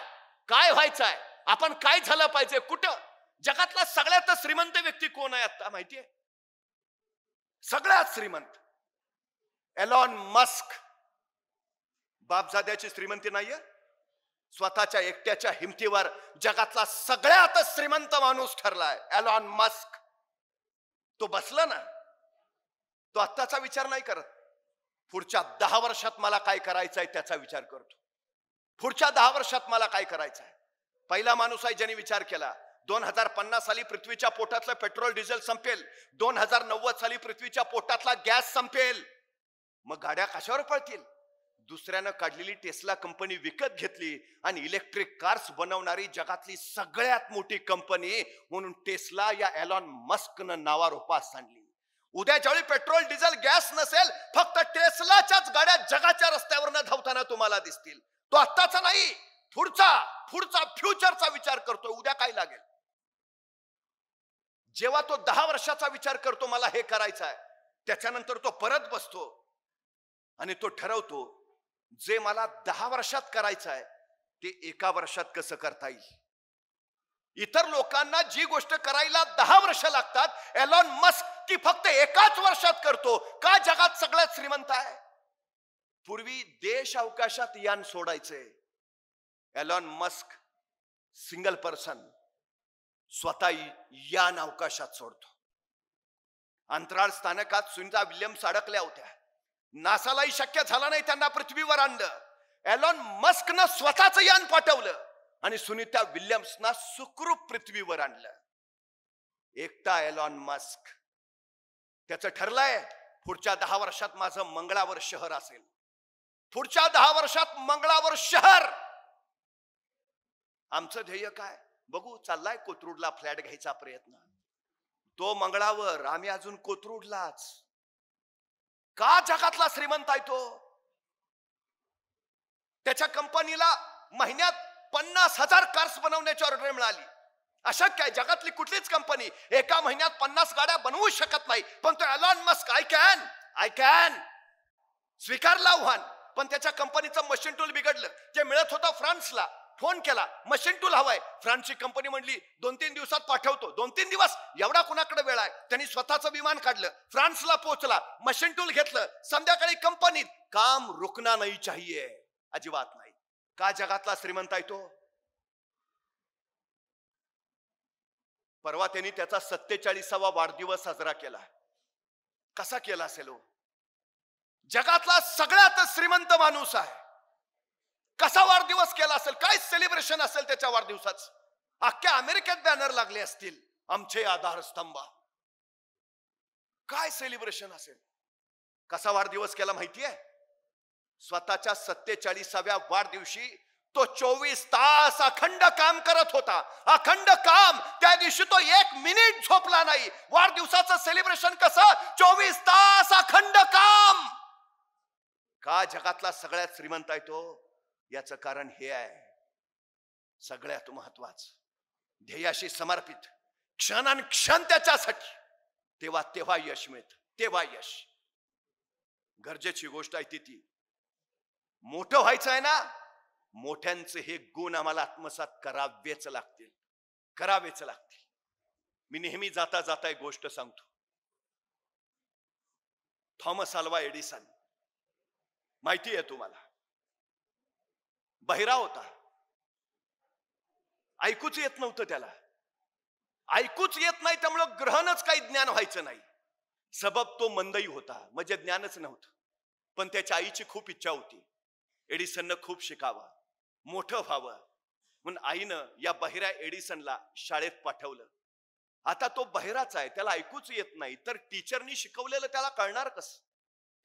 काय व्हायचं आहे, आपण काय झालं पाहिजे, कुठं? जगातला सगळ्यात श्रीमंत व्यक्ती कोण आहे आता माहितीये? सगळ्यात श्रीमंत एलॉन मस्क. बापजाद्याची श्रीमंती नाहीये, स्वतःच्या एकट्याच्या हिमतीवर जगातला सगळ्यात श्रीमंत माणूस ठरलाय एलॉन मस्क. तो बसला ना, तो आत्ताचा विचार नाही करत, पुढच्या 10 वर्षात मला काय करायचंय त्याचा विचार करतो. पुढच्या 10 वर्षात मला काय करायचंय. पहिला माणूस आहे ज्याने विचार केला 2050 साली पृथ्वीच्या पोटातलं पेट्रोल डिझेल संपेल, 2090 साली पृथ्वीच्या पोटातला गॅस संपेल, मग गाड्या कशावर पळतील? दुसऱ्यानं काढलेली टेस्ला कंपनी विकत घेतली आणि इलेक्ट्रिक कार्स बनवणारी जगातली सगळ्यात मोठी कंपनी म्हणून टेस्ला या एलॉन मस्कनं नावारूपास आणली. उद्या ज्यावेळी पेट्रोल डिझेल गॅस नसेल, फक्त टेस्लाच्याच गाड्या जगाच्या रस्त्यावरनं धावताना तुम्हाला दिसतील. तो आत्ताचा नाही, पुढचा फ्युचरचा विचार करतोय. उद्या काय लागेल. जेव्हा तो 10 वर्षाचा विचार करतो मला हे करायचं आहे, त्याच्यानंतर तो परत बसतो आणि तो ठरवतो जे मला 10 वर्षात करायचं आहे ते 1 वर्षात कसं करता येईल. इतर लोकांना जी गोष्ट करायला 10 वर्ष लागतात, एलॉन मस्क ती फक्त 1 वर्षात करतो. का? जगात सगळ्यात श्रीमंत आहे. पूर्वी देश अवकाशात यान सोडायचे, एलॉन मस्क सिंगल पर्सन स्वतः यान अवकाशात सोडतो. अंतराळ स्थानकात सुनीता विल्यम्स अडकल्या होत्या, नासालाही शक्य झालं नाही त्यांना पृथ्वीवर आणलं. एलॉन मस्कनं स्वतःच यान पाठवलं आणि सुनीता विल्यम्सना सुखरूप पृथ्वीवर आणलं. एकटा एलॉन मस्क. त्याचं ठरलंय पुढच्या 10 वर्षात माझं मंगळावर शहर असेल, पुढच्या 10 वर्षात मंगळावर शहर. आमचं ध्येय काय? बघू, चाललाय कोथरूडला फ्लॅट घ्यायचा प्रयत्न. तो मंगळावर, आम्ही अजून कोथरूडलाच. का? जगातला श्रीमंत आहे तो. त्याच्या कंपनीला महिन्यात 50,000 कार्स बनवण्याची ऑर्डर मिळाली. अशक्य आहे, जगातली कुठलीच कंपनी एका महिन्यात 50 गाड्या बनवू शकत नाही. पण तो Elon Musk, I can. I can, स्वीकारला आव्हान. पण त्याच्या कंपनीचं मशीन टूल बिघडलं, जे मिळत होतं फ्रान्सला. फोन केला, मशीन टूल हवाय. फ्रान्सची कंपनी म्हणली 2-3 दिवसात पाठवतो. 2-3 दिवस एवढा कुणाकडे वेळ आहे? त्यांनी स्वतःचं विमान काढलं, फ्रान्सला पोहोचला, मशीन टूल घेतलं. संध्याकाळी कंपनीत काम रुकना नाही चाहिए, अजिबात नाही. का जगातला श्रीमंत आहे तो? परवा त्यांनी त्याचा 47वा वाढदिवस साजरा केला. कसा केला असेल हो? जगातला सगळ्यात श्रीमंत माणूस आहे. कसा वाढदिवस केला असेल? काय सेलिब्रेशन असेल त्याच्या वाढदिवसाच? अख्ख्या अमेरिकेत बॅनर लागले असतील, आमचे आधारस्तंभ. काय सेलिब्रेशन असेल? कसा वाढदिवस केला माहितीये? स्वतःच्या 47व्या वाढदिवशी तो 24 तास अखंड काम करत होता. अखंड काम. त्या दिवशी तो 1 मिनिट झोपला नाही. वाढदिवसाचं सेलिब्रेशन कसं? 24 तास अखंड काम. का जगातला सगळ्यात श्रीमंत आहे तो? याचं कारण हे आहे, सगळ्यात महत्वाचं, ध्येयाशी समर्पित, क्षण त्याच्यासाठी. तेव्हा यश मिळतं. तेव्हा यश. गरजेची गोष्ट आहे ती मोठं व्हायचं आहे ना, मोठ्यांचे हे गुण आम्हाला आत्मसात करावेच लागतील. मी नेहमी जाता जाता एक गोष्ट सांगतो. थॉमस अल्वा एडिसन माहिती आहे तुम्हाला? बहिरा होता, ऐकूच येत नव्हतं त्याला. ऐकूच येत नाही त्यामुळे ग्रहणच काही ज्ञान व्हायचं नाही. सबब तो मंदही होता, म्हणजे ज्ञानच नव्हतं. पण त्याच्या आईची खूप इच्छा होती एडिसननं खूप शिकावं, मोठं व्हावं. म्हणून आईनं या बहिरा एडिसनला शाळेत पाठवलं. आता तो बहिराच आहे, त्याला ऐकूच येत नाही, तर टीचरनी शिकवलेलं त्याला कळणार कसं?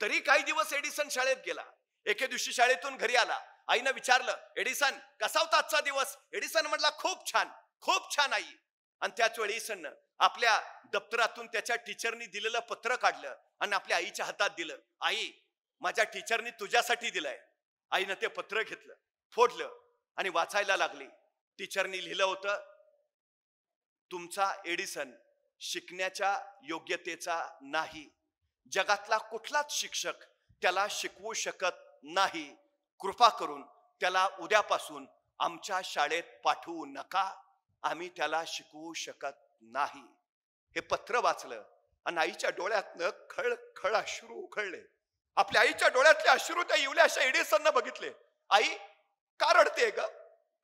तरी काही दिवस एडिसन शाळेत गेला. एके दिवशी शाळेतून घरी आला. आईनं विचारलं, एडिसन कसा होता आजचा दिवस? एडिसन म्हटला, खूप छान, खूप छान आई. आणि त्याच वेळी एडिसननं आपल्या दप्तरातून त्याच्या टीचरनी दिलेलं पत्र काढलं आणि आपल्या आईच्या हातात दिलं. आई, माझ्या टीचरनी तुझ्यासाठी दिलंय. आईनं ते पत्र घेतलं, फोडलं आणि वाचायला लागली. टीचरनी लिहिलं होतं, तुमचा एडिसन शिकण्याच्या योग्यतेचा नाही. जगातला कुठलाच शिक्षक त्याला शिकवू शकत नाही. कृपा करून त्याला उद्यापासून आमच्या शाळेत पाठवू नका. आम्ही त्याला शिकवू शकत नाही. हे पत्र वाचलं आणि आईच्या डोळ्यातनं खळ अश्रू उखळले. आपल्या आईच्या डोळ्यातले अश्रू त्या इवल्याशा एडिसननं बघितले. आई का रडते ग?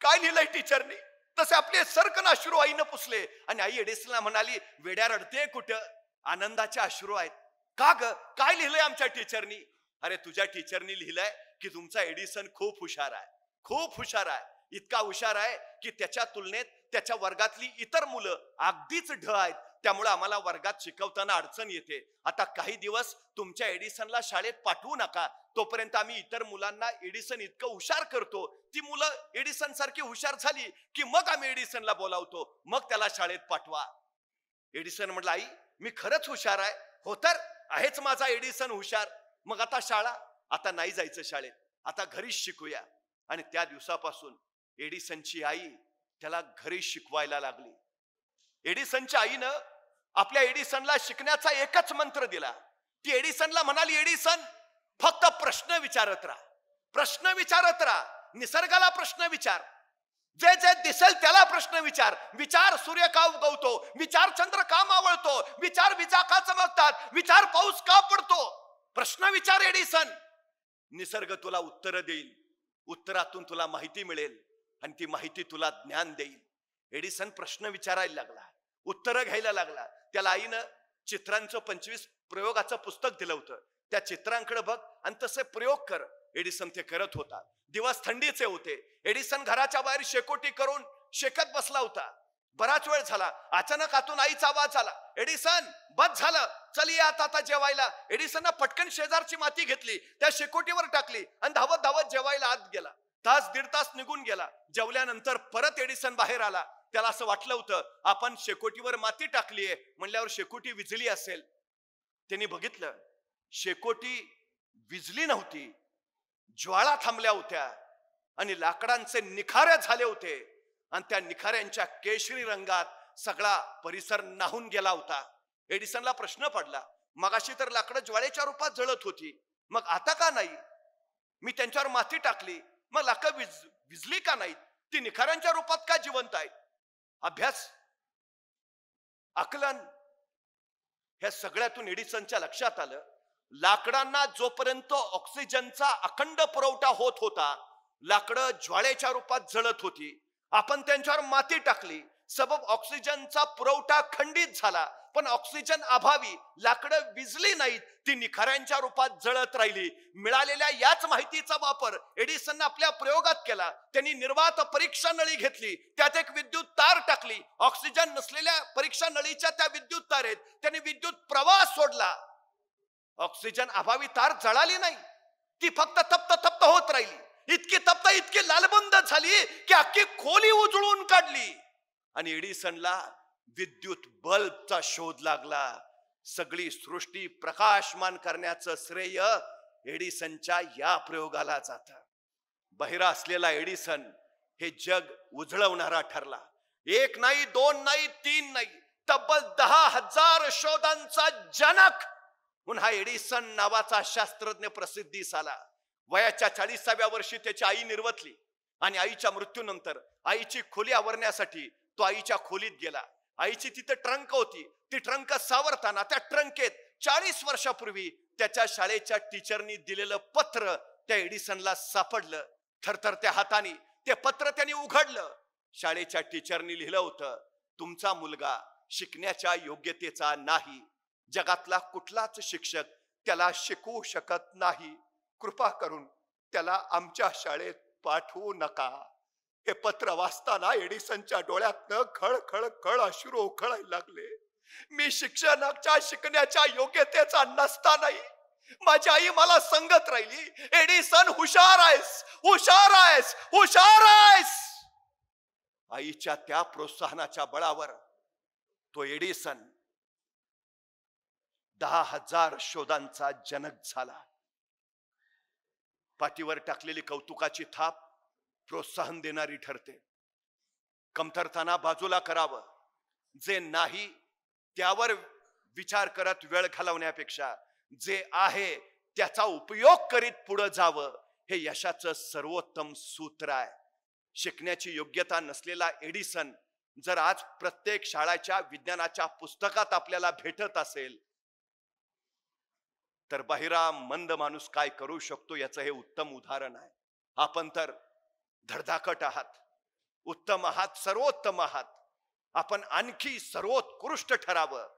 काय लिहिलंय टीचरनी? तसे आपले सरकन अश्रू आईनं पुसले आणि आई एडिसनला म्हणाली, वेड्या रडते कुठं? आनंदाचे अश्रू आहेत. का ग? काय लिहिलंय आमच्या टीचरनी? अरे तुझ्या टीचरनी लिहिलंय की तुमचा एडिसन खूप हुशार आहे, खूप हुशार आहे. इतका हुशार आहे की त्याच्या तुलनेत त्याच्या वर्गातली इतर मुलं अगदीच ढ आहेत. त्यामुळे आम्हाला वर्गात शिकवताना अडचण येते. आता काही दिवस तुमच्या एडिसनला शाळेत पाठवू नका. तोपर्यंत आम्ही इतर मुलांना एडिसन इतकं हुशार करतो, ती मुलं एडिसन सारखी हुशार झाली की मग आम्ही एडिसनला बोलावतो, मग त्याला शाळेत पाठवा. एडिसन म्हटलं, आई मी खरंच हुशार आहे. हो तर आहेच माझा एडिसन हुशार. मग आता शाळा? आता नाही जायचं शाळेत, आता घरीच शिकूया. आणि त्या दिवसापासून एडिसनची आई त्याला घरी शिकवायला लागली. एडिसनच्या आईनं आपल्या एडिसनला शिकण्याचा एकच मंत्र दिला. ती एडिसनला म्हणाली, एडिसन फक्त प्रश्न विचारत राहा, प्रश्न विचारत राहा. निसर्गाला प्रश्न विचार, जे जे दिसेल त्याला प्रश्न विचार. विचार सूर्य का उगवतो, विचार चंद्र का मावळतो, विचार विजा का चमकतात, विचार पाऊस का पडतो. प्रश्न विचार एडिसन. निसर्ग तुला उत्तर देईल, उत्तरातून तुला माहिती मिळेल आणि ती माहिती तुला ज्ञान देईल. एडिसन प्रश्न विचारायला लागला, उत्तर घ्यायला लागला. त्याला आईनं चित्रांचं 25 प्रयोगाचं पुस्तक दिलं होतं. त्या चित्रांकडे बघ आणि तसे प्रयोग कर. एडिसन ते करत होता. दिवस थंडीचे होते. एडिसन घराच्या बाहेर शेकोटी करून शेकत बसला होता. बराच वेळ झाला. अचानक आतून आईचा आवाज आला, एडिसन बस झालं, चल ये आता जेवायला. एडिसननं पटकन शेजारची माती घेतली, त्या शेकोटीवर टाकली आणि धावत धावत जेवायला आत गेला. तास दीड तास निघून गेला. जेवल्यानंतर परत एडिसन बाहेर आला. त्याला असं वाटलं होतं आपण शेकोटीवर माती टाकलीये म्हणल्यावर शेकोटी विजली असेल. त्यांनी बघितलं, शेकोटी विजली नव्हती, ज्वाळा थांबल्या होत्या आणि लाकडांचे निखारे झाले होते आणि त्या निखाऱ्यांच्या केशरी रंगात सगळा परिसर न्हाऊन गेला होता. एडिसनला प्रश्न पडला, मगाशी तर लाकडं ज्वाळेच्या रूपात जळत होती, मग आता का नाही? मी त्यांच्यावर माती टाकली, मग लाकडं विजली का नाहीत? ती निखारांच्या रूपात का जिवंत आहेत? अभ्यास, आकलन, ह्या सगळ्यातून एडिसनच्या लक्षात आलं, लाकडांना जोपर्यंत ऑक्सिजनचा अखंड पुरवठा होत होता, लाकडं ज्वाळेच्या रूपात जळत होती. आपण त्यांच्यावर माती टाकली, सबब ऑक्सिजनचा पुरवठा खंडित झाला, पण ऑक्सिजन अभावी लाकडं विजली नाहीत, ती निखाऱ्यांच्या रूपात जळत राहिली. मिळालेल्या याच माहितीचा वापर एडिसन आपल्या प्रयोगात केला. त्यांनी निर्वात परीक्षा नळी घेतली, त्यात एक विद्युत तार टाकली. ऑक्सिजन नसलेल्या परीक्षा नळीच्या त्या विद्युत तारेत त्यांनी विद्युत प्रवाह सोडला. ऑक्सिजन अभावी तार जळाली नाही, ती फक्त तप्त तप्त होत राहिली. इतकी तप्त, इतकी लालबंद झाली की अख्खी खोली उजळून काढली. आणि एडिसनला विद्युत बल्बचा शोध लागला. सगळी सृष्टी प्रकाशमान करण्याचं श्रेय एडिसनच्या या प्रयोगाला जात. बहिरा असलेला एडिसन हे जग उजळवणारा ठरला. एक नाही, दोन नाही, तीन नाही, तब्बल 10,000 शोधांचा जनक म्हणून हा एडिसन नावाचा शास्त्रज्ञ प्रसिद्धीस आला. वयाच्या 40व्या वर्षी त्याची आई निर्वतली आणि आईच्या मृत्यूनंतर आईची खोली आवरण्यासाठी तो आईच्या खोलीत गेला. आईची तिथे ट्रंक होती. ती ट्रंक सावरताना त्या ट्रंकेत 40 वर्षापूर्वी त्याच्या शाळेच्या टीचरनी दिलेलं पत्र त्या एडिसनला सापडलं. थरथरत्या हाताने ते पत्र त्यांनी उघडलं. शाळेच्या टीचरनी लिहिलं होतं, तुमचा मुलगा शिकण्याच्या योग्यतेचा नाही. जगातला कुठलाच शिक्षक त्याला शिकवू शकत नाही. कृपा करून त्याला आमच्या शाळेत पाठवू नका. हे पत्र वाचताना एडिसनच्या डोळ्यातनं खळ खळ खळ अश्रू उखळायला लागले. मी शिकण्याच्या योग्यतेचा नसतानाही माझी आई मला सांगत राहिली, एडिसन हुशार आहेस, हुशार आहेस, हुशार आहेस. आईच्या त्या प्रोत्साहनाच्या बळावर तो एडिसन 10,000 शोधांचा जनक झाला. पाठीवर टाकलेली कौतुकाची थाप प्रोत्साहन देणारी ठरते. कमतरताना बाजूला करावं, जे नाही त्यावर विचार करत वेळ घालवण्यापेक्षा जे आहे त्याचा उपयोग करीत पुढे जावं, हे यशाचं सर्वोत्तम सूत्र आहे. शिकण्याची योग्यता नसलेला एडिसन जर आज प्रत्येक शाळेच्या विज्ञानाच्या पुस्तकात आपल्याला भेटत असेल, तर बहिरा मंद माणूस काय करू शकतो याचं हे उत्तम उदाहरण आहे. आपण तर धडधाकट आहात, उत्तम आहात, सर्वोत्तम आहात. आपण आणखी सर्वोत्कृष्ट ठरावं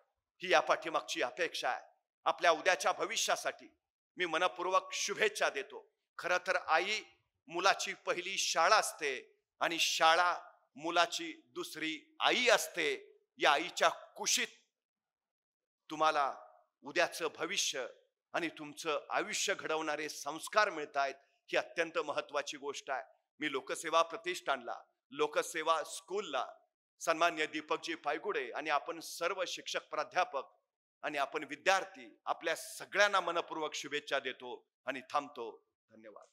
ही या पाठीमागची अपेक्षा आहे. आपल्या उद्याच्या भविष्यासाठी मी मनपूर्वक शुभेच्छा देतो. खरं तर आई मुलाची पहिली शाळा असते आणि शाळा मुलाची दुसरी आई असते. या आईच्या कुशीत तुम्हाला उद्याचं भविष्य आणि तुमचं आयुष्य घडवणारे संस्कार मिळतायत, ही अत्यंत महत्वाची गोष्ट आहे. मी लोकसेवा प्रतिष्ठानला, लोकसेवा स्कूलला सन्मान्य दीपकजी पायगुडे आणि आपण सर्व शिक्षक, प्राध्यापक आणि आपण विद्यार्थी आपल्या सगळ्यांना मनपूर्वक शुभेच्छा देतो आणि थांबतो. धन्यवाद.